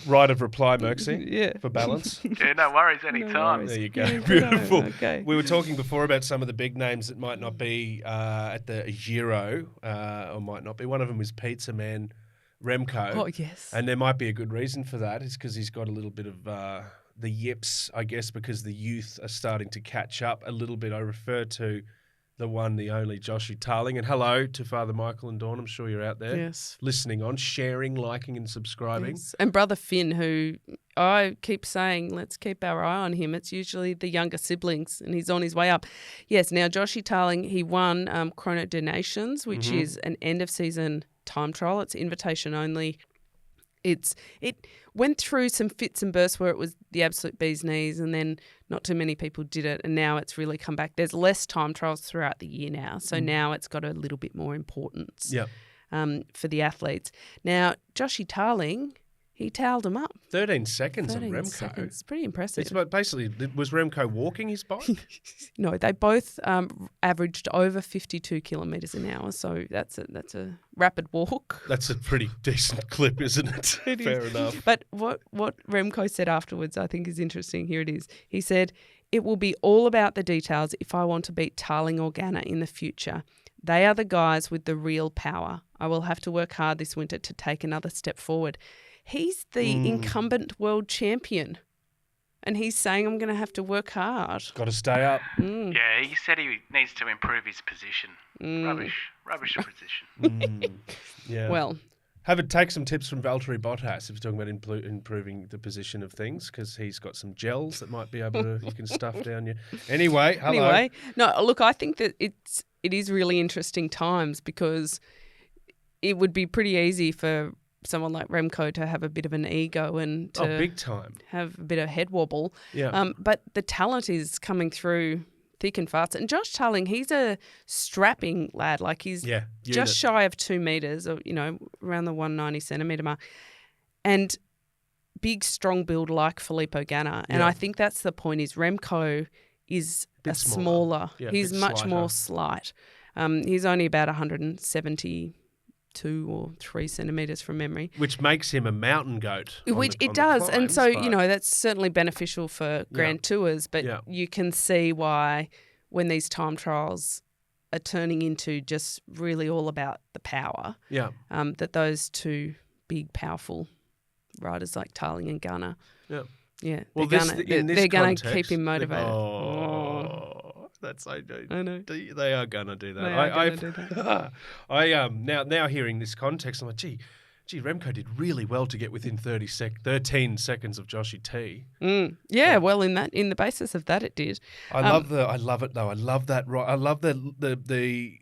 Right of reply, Merckxy. Yeah. For balance. Yeah, no worries, anytime. worries. There you go. Yeah, Beautiful. okay. We were talking before about some of the big names that might not be at the Giro, or might not be. One of them was Pizza Man Remco. Oh, yes. And there might be a good reason for that. It's because he's got a little bit of the yips, I guess, because the youth are starting to catch up a little bit. I refer to the one, the only Joshua Tarling. And hello to Father Michael and Dawn. I'm sure you're out there Yes. listening on, sharing, liking and subscribing. Yes. And Brother Finn, who I keep saying, let's keep our eye on him. It's usually the younger siblings, and he's on his way up. Yes, now Joshua Tarling, he won Chrono Donations, which is an end-of-season time trial. It's invitation only. It went through some fits and bursts where it was the absolute bee's knees, and then not too many people did it, and now it's really come back. There's less time trials throughout the year now, so now it's got a little bit more importance Yep. for the athletes. Now, Joshie Tarling, he towelled him up. 13 seconds on 13 Remco. seconds. It's pretty impressive. It's about basically, was Remco walking his bike? No, they both averaged over 52 kilometres an hour, so that's a rapid walk. That's a pretty decent clip, isn't it? It Fair is. enough. But what Remco said afterwards, I think, is interesting. Here it is. He said, "It will be all about the details if I want to beat Tarling or Ganna in the future. They are the guys with the real power. I will have to work hard this winter to take another step forward." He's the incumbent world champion, and he's saying, I'm going to have to work hard. Got to stay up. Yeah, he said he needs to improve his position. Rubbish of position. Yeah. Well, Take some tips from Valtteri Bottas if you're talking about improving the position of things, because he's got some gels that might be able to you can stuff down you. Anyway, hello. Anyway, no, look, I think that it is really interesting times, because it would be pretty easy for someone like Remco to have a bit of an ego and to big time. Have a bit of head wobble. Yeah. But the talent is coming through thick and fast. And Josh Tarling, he's a strapping lad. Like he's just shy of 2 meters, or around the 190 centimeter mark, and big, strong build like Filippo Ganna. And I think that's the point. Is Remco is a smaller. He's much more slight. He's only about 172 or 3 centimetres from memory. Which makes him a mountain goat. It does. And so, that's certainly beneficial for Grand Tours, but you can see why when these time trials are turning into just really all about the power, that those two big, powerful riders like Tarling and Gunner, well, they're going to keep him motivated. That's so good. I know. They are gonna do that. They are gonna do that. Now hearing this context, I'm like, gee, Remco did really well to get within 13 seconds of Joshy T. Well, in the basis of that, it did. I love it though. I love that. I love the.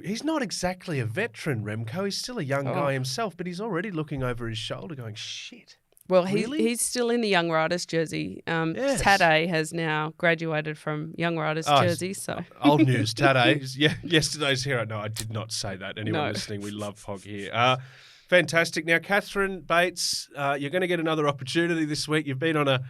He's not exactly a veteran, Remco. He's still a young guy himself, but he's already looking over his shoulder, going, shit. Well, really? he's still in the Young Riders jersey. Yes. Tadej has now graduated from Young Riders jersey. So old news, Tadej. Yesterday's hero. No, I did not say that. Anyone listening, we love Pog here. Fantastic. Now, Catherine Bates, you're going to get another opportunity this week. You've been on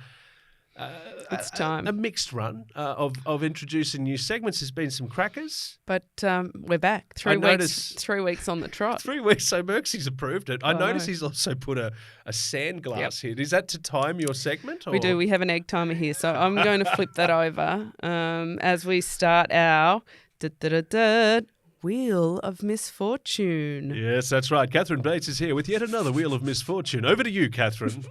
it's time. A mixed run of introducing new segments. There's been some crackers. But we're back. 3 weeks on the trot. 3 weeks, so Merckxy's approved it. I notice he's also put a sand glass here. Is that to time your segment? Or? We do. We have an egg timer here. So I'm going to flip that over as we start our Wheel of Misfortune. Yes, that's right. Catherine Bates is here with yet another Wheel of Misfortune. Over to you, Catherine.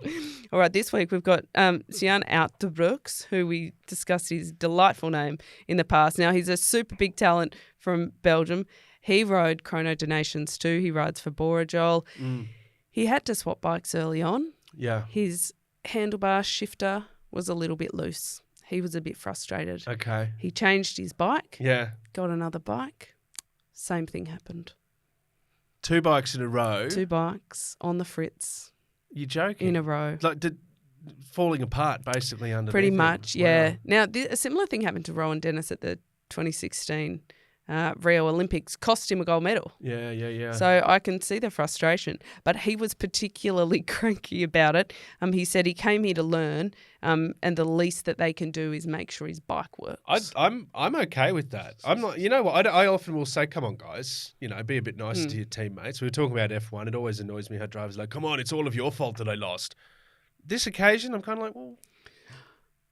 All right, this week we've got Sian Uijtdebroeks, who we discussed his delightful name in the past. Now, he's a super big talent from Belgium. He rode Chrono Donations too. He rides for Borajol. He had to swap bikes early on. Yeah. His handlebar shifter was a little bit loose. He was a bit frustrated. Okay. He changed his bike. Yeah. Got another bike. Same thing happened. 2 bikes in a row. 2 bikes on the fritz. You're joking? In a row. Like falling apart basically underneath. Pretty much, yeah. Wow. Now, a similar thing happened to Rowan Dennis at the 2016 Rio Olympics. Cost him a gold medal. Yeah. So I can see the frustration. But he was particularly cranky about it. He said he came here to learn, and the least that they can do is make sure his bike works. I'm okay with that. I'm not. You know what? I often will say, "Come on, guys. Be a bit nicer to your teammates." We were talking about F1. It always annoys me how drivers are like, "Come on, it's all of your fault that I lost." This occasion, I'm kind of like, well,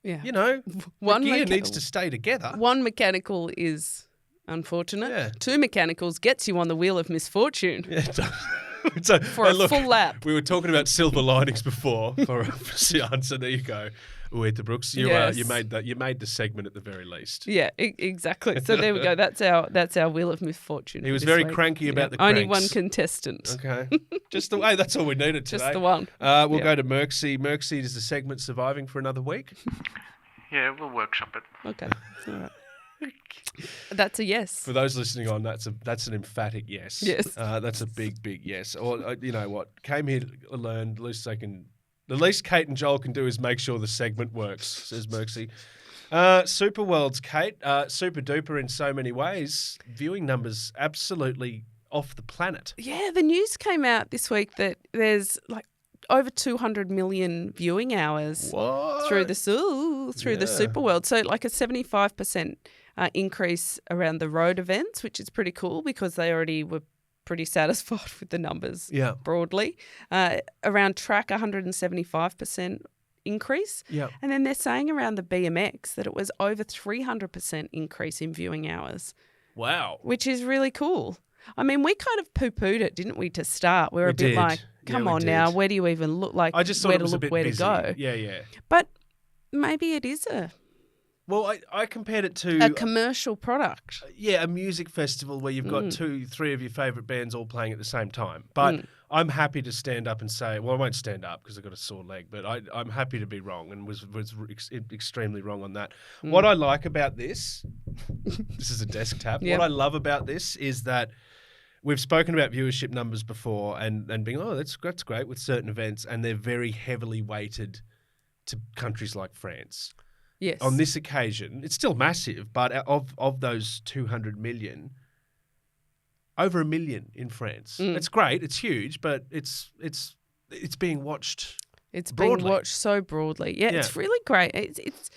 the gear needs to stay together. One mechanical is unfortunate. Yeah. 2 mechanicals gets you on the Wheel of Misfortune. Yeah, for a full lap. We were talking about silver linings before for Sian, so there you go. Uijtdebroeks, you made the segment at the very least. Yeah, exactly. So there we go. That's our Wheel of Misfortune. He was very cranky about the cranks. Only one contestant. Okay. Just the way. That's all we needed today. Just the one. We'll go to Merckxy. Merckxy, is the segment surviving for another week? Yeah, we'll workshop it. Okay. All right. That's a yes. For those listening on, that's an emphatic yes. Yes. That's a big yes. Or you know what? Came here to learn. The least Kate and Joel can do is make sure the segment works, says Merckxy. Super Worlds, Kate. Super duper in so many ways. Viewing numbers absolutely off the planet. Yeah, the news came out this week that there's like over 200 million viewing hours through the Super World. So like a 75% increase around the road events, which is pretty cool because they already were pretty satisfied with the numbers broadly. Around track, 175% increase. Yeah. And then they're saying around the BMX that it was over 300% increase in viewing hours. Wow. Which is really cool. I mean, we kind of poo-pooed it, didn't we, to start? We were a bit like, come on now, where do you even look? Like, I just thought where it was to a look, bit where busy. to go. Yeah. But maybe it is a Well, I compared it to a commercial product. a music festival where you've got 2-3 of your favourite bands all playing at the same time. But I'm happy to stand up and say, well, I won't stand up because I've got a sore leg, but I'm happy to be wrong and was extremely wrong on that. What I like about this, this is a desk tap. Yep. What I love about this is that we've spoken about viewership numbers before and being, that's great with certain events, and they're very heavily weighted to countries like France. Yes. On this occasion, it's still massive, but of those 200 million, over 1 million in France. It's great, it's huge, but it's being watched. It's broadly. being watched so broadly. Yeah, it's really great. It's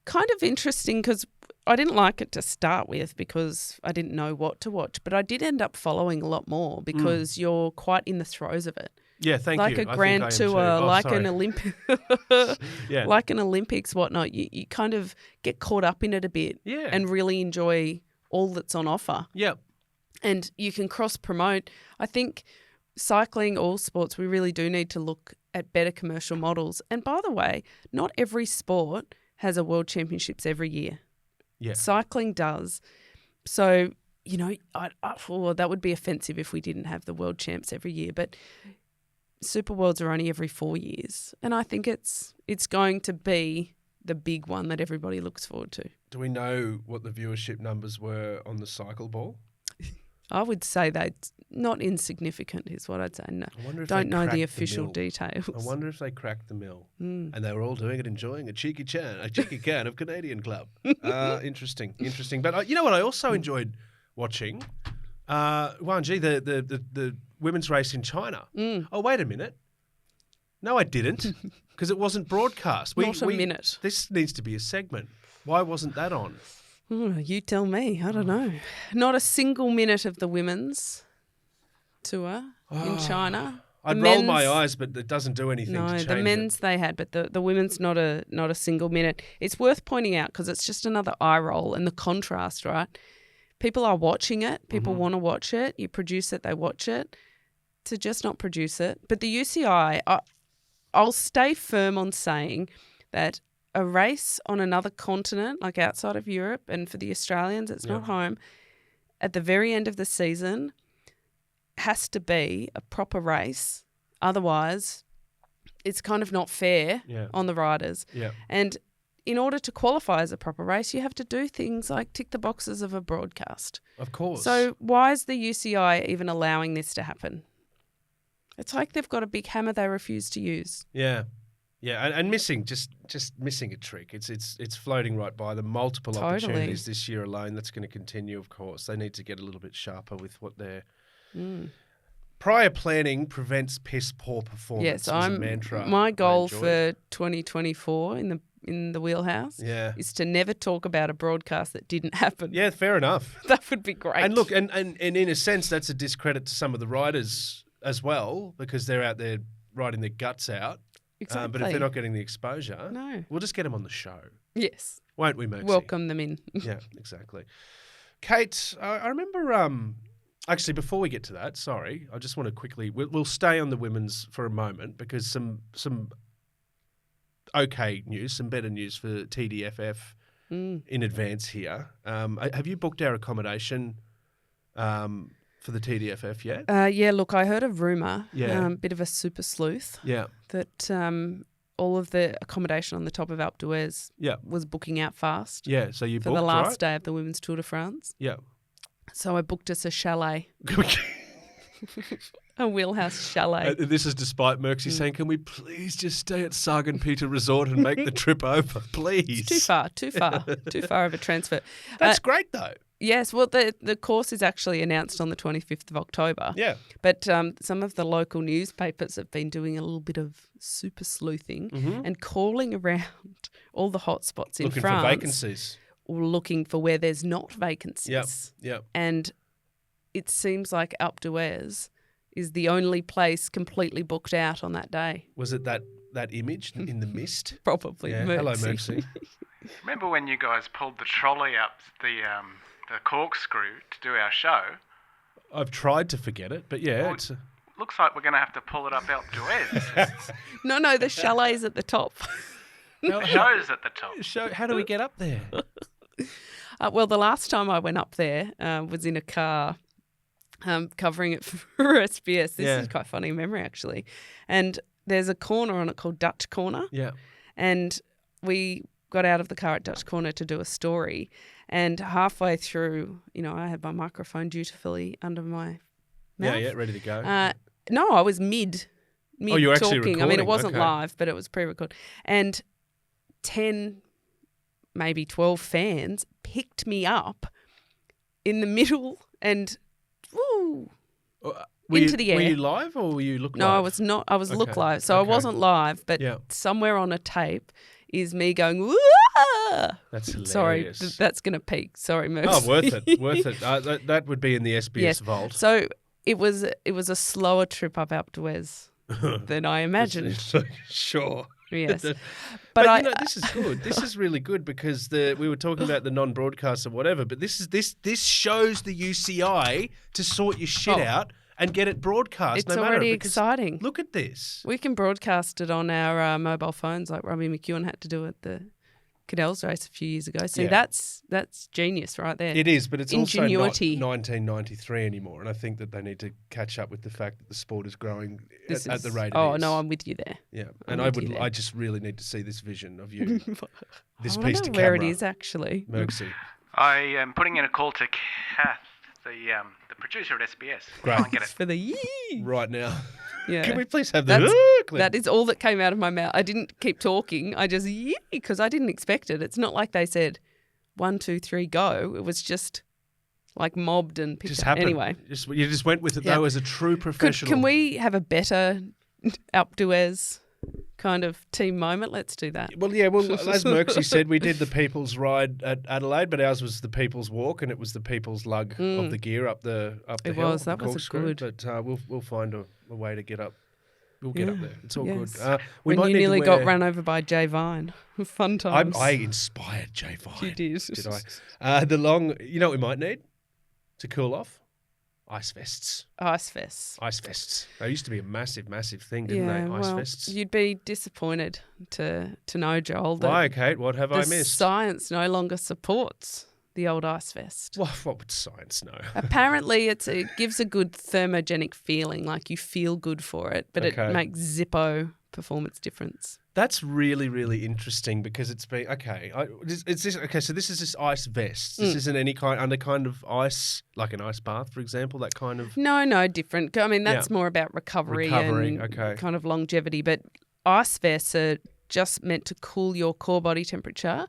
kind of interesting because I didn't like it to start with because I didn't know what to watch, but I did end up following a lot more because you're quite in the throes of it. Yeah, thank like you. a grand tour, like an like an Olympics, whatnot. You kind of get caught up in it a bit and really enjoy all that's on offer. Yeah. And you can cross-promote. I think cycling, all sports, we really do need to look at better commercial models. And by the way, not every sport has a World Championships every year. Yeah. Cycling does. So, that would be offensive if we didn't have the World Champs every year. But Super Worlds are only every 4 years. And I think it's going to be the big one that everybody looks forward to. Do we know what the viewership numbers were on the cycle ball? I would say that's not insignificant is what I'd say. No, I wonder if don't they know the cracked official mill. details. I wonder if they cracked the mill. And they were all doing it, enjoying a cheeky can of Canadian Club. Interesting. But you know what I also enjoyed watching? Wanji, the women's race in China. Oh, wait a minute. No, I didn't, because it wasn't broadcast. Not a minute. This needs to be a segment. Why wasn't that on? You tell me. I don't know. Not a single minute of the women's tour in China. I'd roll my eyes, but it doesn't do anything to change the men's it. they had, but the women's not a single minute. It's worth pointing out because it's just another eye roll and the contrast, right? People are watching it. People want to watch it. You produce it, they watch it. To just not produce it. But the UCI, I'll stay firm on saying that a race on another continent, like outside of Europe, and for the Australians, it's not home, at the very end of the season has to be a proper race. Otherwise, it's kind of not fair on the riders. Yeah. And in order to qualify as a proper race, you have to do things like tick the boxes of a broadcast. Of course. So why is the UCI even allowing this to happen? It's like they've got a big hammer they refuse to use. Yeah. Yeah, and missing just missing a trick. It's floating right by them. Multiple opportunities this year alone. That's going to continue, of course. They need to get a little bit sharper with what they're. Prior planning prevents piss poor performance. Yes, as a mantra. My goal for 2024 in the wheelhouse is to never talk about a broadcast that didn't happen. Yeah, fair enough. That would be great. And look, and in a sense, that's a discredit to some of the riders as well because they're out there riding their guts out. Exactly. But if they're not getting the exposure, no, we'll just get them on the show. Yes. Won't we, Merckxy? Welcome them in. Yeah, exactly. Kate, I remember, actually, before we get to that, sorry, I just want to quickly, we'll stay on the women's for a moment because some okay news, some better news for TDFF in advance here. Have you booked our accommodation for the TDFF yet? Yeah, look, I heard a rumour, bit of a super sleuth, that all of the accommodation on the top of Alpe d'Huez was booking out fast. Yeah, so you for booked, the last right? day of the Women's Tour de France. Yeah. So I booked us a chalet. A wheelhouse chalet. This is despite Merckxy saying, can we please just stay at Sargon Peter Resort and make the trip over, please? It's too far of a transfer. That's great, though. Yes, well, the course is actually announced on the 25th of October. Yeah. But some of the local newspapers have been doing a little bit of super sleuthing and calling around all the hotspots in France. Looking for vacancies. Looking for where there's not vacancies. Yep. And it seems like Alpe d'Huez is the only place completely booked out on that day. Was it that image in the mist? Probably. Yeah. Hello, Merckxy. Remember when you guys pulled the trolley up the corkscrew to do our show? I've tried to forget it, but yeah. Well, looks like we're going to have to pull it up Alpe d'Huez. No, the chalet's at the top. Shows at the top. How do we get up there? Well, the last time I went up there was in a car covering it for SBS. This is quite a funny memory, actually. And there's a corner on it called Dutch Corner. Yeah. And we got out of the car at Dutch Corner to do a story. And halfway through, I had my microphone dutifully under my mouth. Yeah, ready to go. No, I was mid you were actually talking. recording. I mean, it wasn't Okay. live, but it was pre-recorded. And 10, maybe 12 fans picked me up in the middle and woo, into the air. Were you live or were you look live? No, I was not. I was look Okay. live. So I Okay. wasn't live, but Yeah. somewhere on a tape is me going, woo! That's hilarious. Sorry, that's going to peak. Sorry, Merckxy. Oh, worth it. Worth it. That would be in the SBS Yes. vault. So it was a slower trip up Alpe d'Huez than I imagined. Sure. Yes. But I, this is good. This is really good because we were talking about the non-broadcast or whatever, but this shows the UCI to sort your shit out and get it broadcast. it's no matter, already because exciting. Look at this. We can broadcast it on our mobile phones like Robbie McEwen had to do at the Cadell's race a few years ago. So Yeah. that's genius right there. It is, but it's Ingenuity. also not 1993 anymore, and I think that they need to catch up with the fact that the sport is growing at the rate it is. Oh, no, I'm with you there. Yeah, I'm and with you there. I just really need to see this vision of you, this I piece don't to know where camera. it is actually. Merckxy. I am putting in a call to Kath, the producer at SBS. Great. Try and get it. For the yee. Right now. Yeah. Can we please have That's- the clip? That is all that came out of my mouth. I didn't keep talking. I just because I didn't expect it. It's not like they said 1, 2, 3, go. It was just like mobbed and picked just up. happened. Anyway, You just went with it Yeah. though as a true professional. can we have a better Alpe d'Huez kind of team moment? Let's do that. Well, yeah. Well, as Merckxy said, we did the People's Ride at Adelaide, but ours was the People's Walk, and it was the People's Lug of the gear up the It hill. was. the That was a corkscrew. good- But we'll find a way to get up. We'll get up there. It's all Yes. good. We When might you need to nearly got wear- run over by Jay Vine. Fun times. I inspired Jay Vine. You did. Did I? The long. You know what we might need to cool off? Ice vests. Ice Fest. Ice vests. They used to be a massive thing, didn't Yeah, they? Ice well, vests. you'd be disappointed to know, Joel, that Why, Kate? What have I the missed? science no longer supports the old ice vest. What would science know? Apparently, it gives a good thermogenic feeling, like you feel good for it, but Okay. it makes Zippo performance difference. That's really, really interesting because it's been okay. It's this okay. So this is this ice vest. This isn't any kind of ice, like an ice bath, for example. That kind of No, different. I mean, that's Yeah. more about recovery Recovering, and okay. kind of longevity. But ice vests are just meant to cool your core body temperature,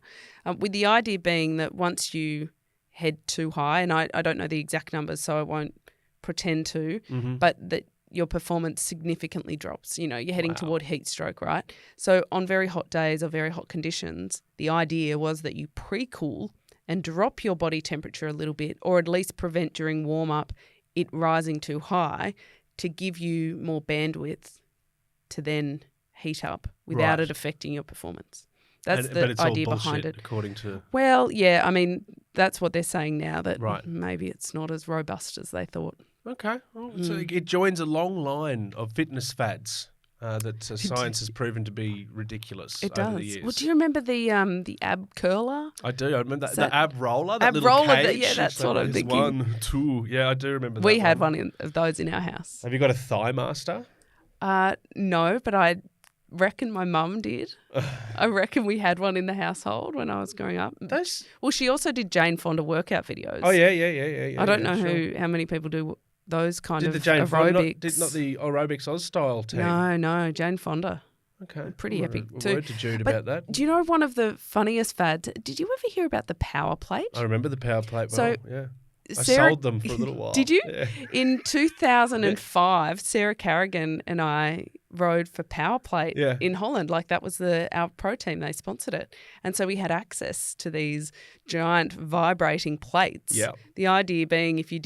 with the idea being that once you head too high, and I don't know the exact numbers, so I won't pretend to, but that your performance significantly drops. You're heading toward heat stroke, right? So on very hot days or very hot conditions, the idea was that you pre-cool and drop your body temperature a little bit, or at least prevent during warm-up it rising too high to give you more bandwidth to then heat up without Right. it affecting your performance. That's but the it's all idea behind bullshit, it. according to Well, yeah, I mean, that's what they're saying now, that Right. maybe it's not as robust as they thought. okay. Well, so it joins a long line of fitness fads that science has proven to be ridiculous It over does. the years. Well, do you remember the ab curler? I do. I remember that, that- the ab roller. That ab little roller, cage. yeah, that's So what I'm there's thinking. 1, 2. Yeah, I do remember that. We had one of those in our house. Have you got a Thigh Master? No, but I reckon my mum did. I reckon we had one in the household when I was growing up. Those. Well, she also did Jane Fonda workout videos. Oh yeah. I don't know sure. how many people do those kind Did of the Jane Fonda aerobics. not the aerobics Oz style team? No, Jane Fonda. Okay. Pretty epic A too. word to Jude But about that. do you know one of the funniest fads? Did you ever hear about the power plate? I remember the power plate. So, Well, yeah. I Sarah- sold them for a little while. Did you? Yeah. In 2005, Sarah Carrigan and I rode for Powerplate Yeah. in Holland. Like that was our pro team. They sponsored it. And so we had access to these giant vibrating plates. Yeah. The idea being if you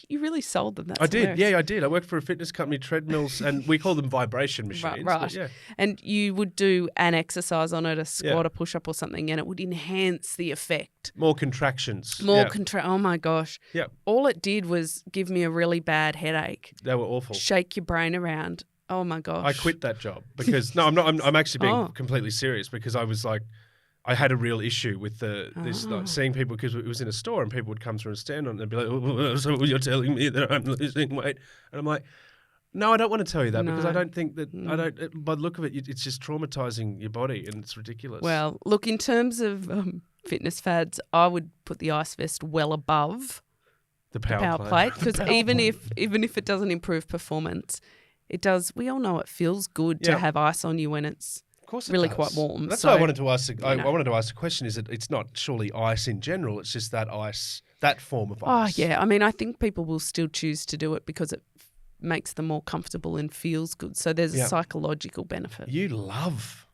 really sold them. That's I did. hilarious. Yeah, I did. I worked for a fitness company, treadmills, and we call them vibration machines. Right. but yeah. And you would do an exercise on it, a squat, Yeah. a push-up or something, and it would enhance the effect. More contractions. More yeah. oh my gosh. Yeah. All it did was give me a really bad headache, They were awful. shake your brain around, Oh my gosh. I quit that job because no, I'm not. I'm actually being completely serious because I was like, I had a real issue with this like, seeing people because it was in a store and people would come through and stand on it and be like, oh, so you're telling me that I'm losing weight, and I'm like, no, I don't want to tell you that because I don't think that by the look of it, it's just traumatizing your body and it's ridiculous. Well, look, in terms of fitness fads, I would put the ice vest well above the power plate because even if it doesn't improve performance, it does. We all know it feels good to have ice on you when it's really quite warm. That's why I wanted to ask. I wanted to ask the question: is it's not surely ice in general? It's just that ice, that form of ice. Oh yeah, I mean, I think people will still choose to do it because it makes them more comfortable and feels good. So there's a psychological benefit. You love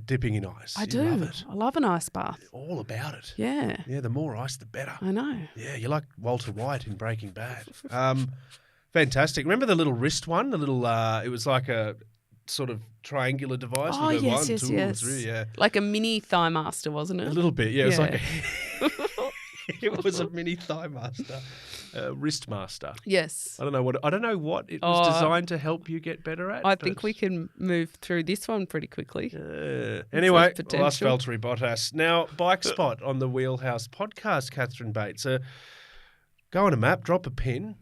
dipping in ice. I do. Love it. I love an ice bath. All about it. Yeah. Yeah, the more ice, the better. I know. Yeah, you're like Walter White in Breaking Bad. Fantastic. Remember the little wrist one? The little, it was like a sort of triangular device. Oh, with yes, 1, 2, 3, yeah. Like a mini Thigh Master, wasn't it? A little bit, yeah. It was like it was a mini Thigh Master. Wrist Master. Yes. I don't know what it was designed to help you get better at. I think we can move through this one pretty quickly. Anyway, last Valtteri Bottas. Now, Bikespot on the Wheelhouse podcast, Catherine Bates. Go on a map, drop a pin,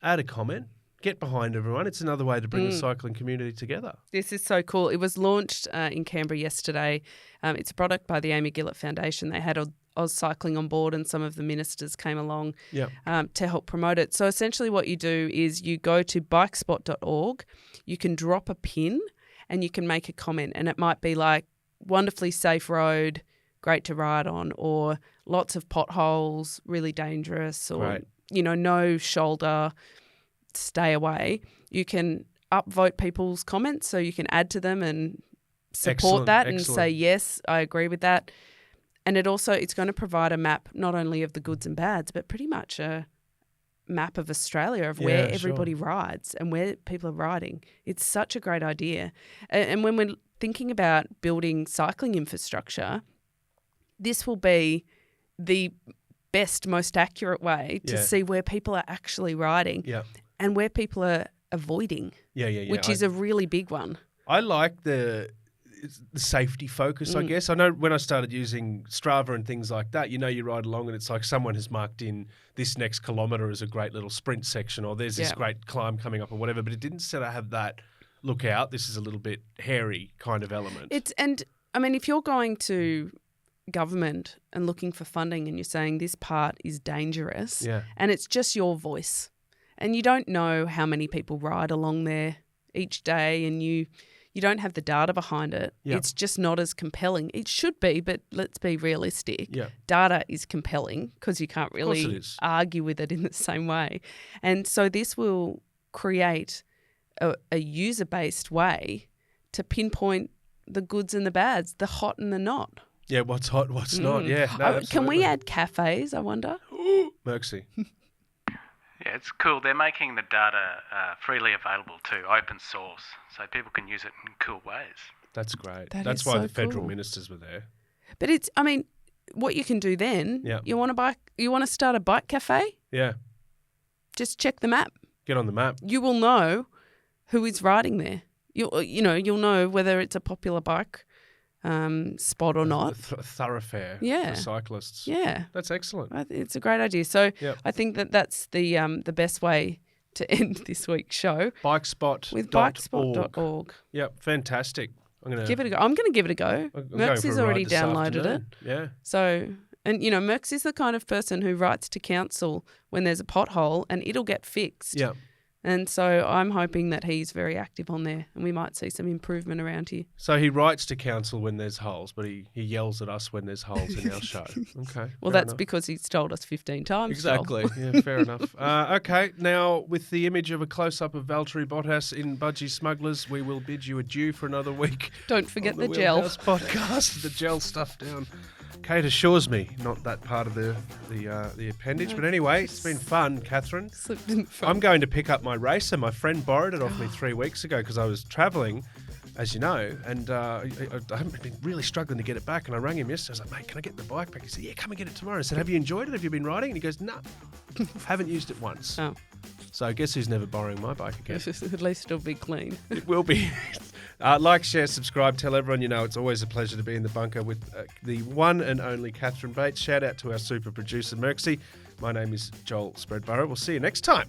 add a comment, get behind everyone. It's another way to bring the cycling community together. This is so cool. It was launched in Canberra yesterday. It's a product by the Amy Gillett Foundation. They had Oz Cycling on board and some of the ministers came along to help promote it. So essentially what you do is you go to bikespot.org, you can drop a pin and you can make a comment, and it might be like, wonderfully safe road, great to ride on, or lots of potholes, really dangerous, or, no shoulder, stay away. You can upvote people's comments, so you can add to them and support that and say, yes, I agree with that. And it's going to provide a map not only of the goods and bads, but pretty much a map of Australia of where everybody rides and where people are riding. It's such a great idea. And when we're thinking about building cycling infrastructure, this will be the best, most accurate way to see where people are actually riding and where people are avoiding, which is a really big one. I like the safety focus, I guess. I know when I started using Strava and things like that, you ride along and it's like someone has marked in this next kilometre as a great little sprint section, or there's this great climb coming up or whatever, but it didn't sort of have that look out, this is a little bit hairy kind of element. If you're going to government and looking for funding and you're saying this part is dangerous and it's just your voice and you don't know how many people ride along there each day and you don't have the data behind it. It's just not as compelling. It should be, but let's be realistic. Data is compelling because you can't really argue with it in the same way. And so this will create a user-based way to pinpoint the goods and the bads, the hot and the not. Yeah, what's hot, what's not. Yeah, no, can we add cafes, I wonder? Merckxy. Yeah, it's cool. They're making the data freely available too, open source, so people can use it in cool ways. That's great. That's why the federal ministers were there. But what you can do then, you want to start a bike cafe? Yeah. Just check the map. Get on the map. You will know who is riding there. You'll know whether it's a popular bike spot or not. Thoroughfare for cyclists. Yeah. That's excellent. It's a great idea. So I think that's the best way to end this week's show. Bikespot. With bikespot.org. Yep, fantastic. I'm going to give it a go. Merckxy's already downloaded it. Yeah. So, and Merckxy's the kind of person who writes to council when there's a pothole and it'll get fixed. Yeah. And so I'm hoping that he's very active on there and we might see some improvement around here. So he writes to council when there's holes, but he yells at us when there's holes in our show. Okay. Well, that's enough. Because he's told us 15 times. Exactly. Yeah, fair enough. Okay. Now, with the image of a close-up of Valtteri Bottas in Budgie Smugglers, we will bid you adieu for another week. Don't forget the gel. Podcast, the gel stuff down. Kate assures me, not that part of the appendage. But anyway, it's been fun, Catherine. I'm going to pick up my racer. My friend borrowed it off me 3 weeks ago because I was travelling, as you know, and I haven't been really struggling to get it back. And I rang him yesterday. I was like, mate, can I get the bike back? He said, yeah, come and get it tomorrow. I said, have you enjoyed it? Have you been riding? And he goes, no, haven't used it once. Oh. So I guess who's never borrowing my bike again? At least it'll be clean. It will be. Like, share, subscribe, tell everyone you know. It's always a pleasure to be in the bunker with the one and only Catherine Bates. Shout out to our super producer, Merckxy. My name is Joel Spreadborough. We'll see you next time.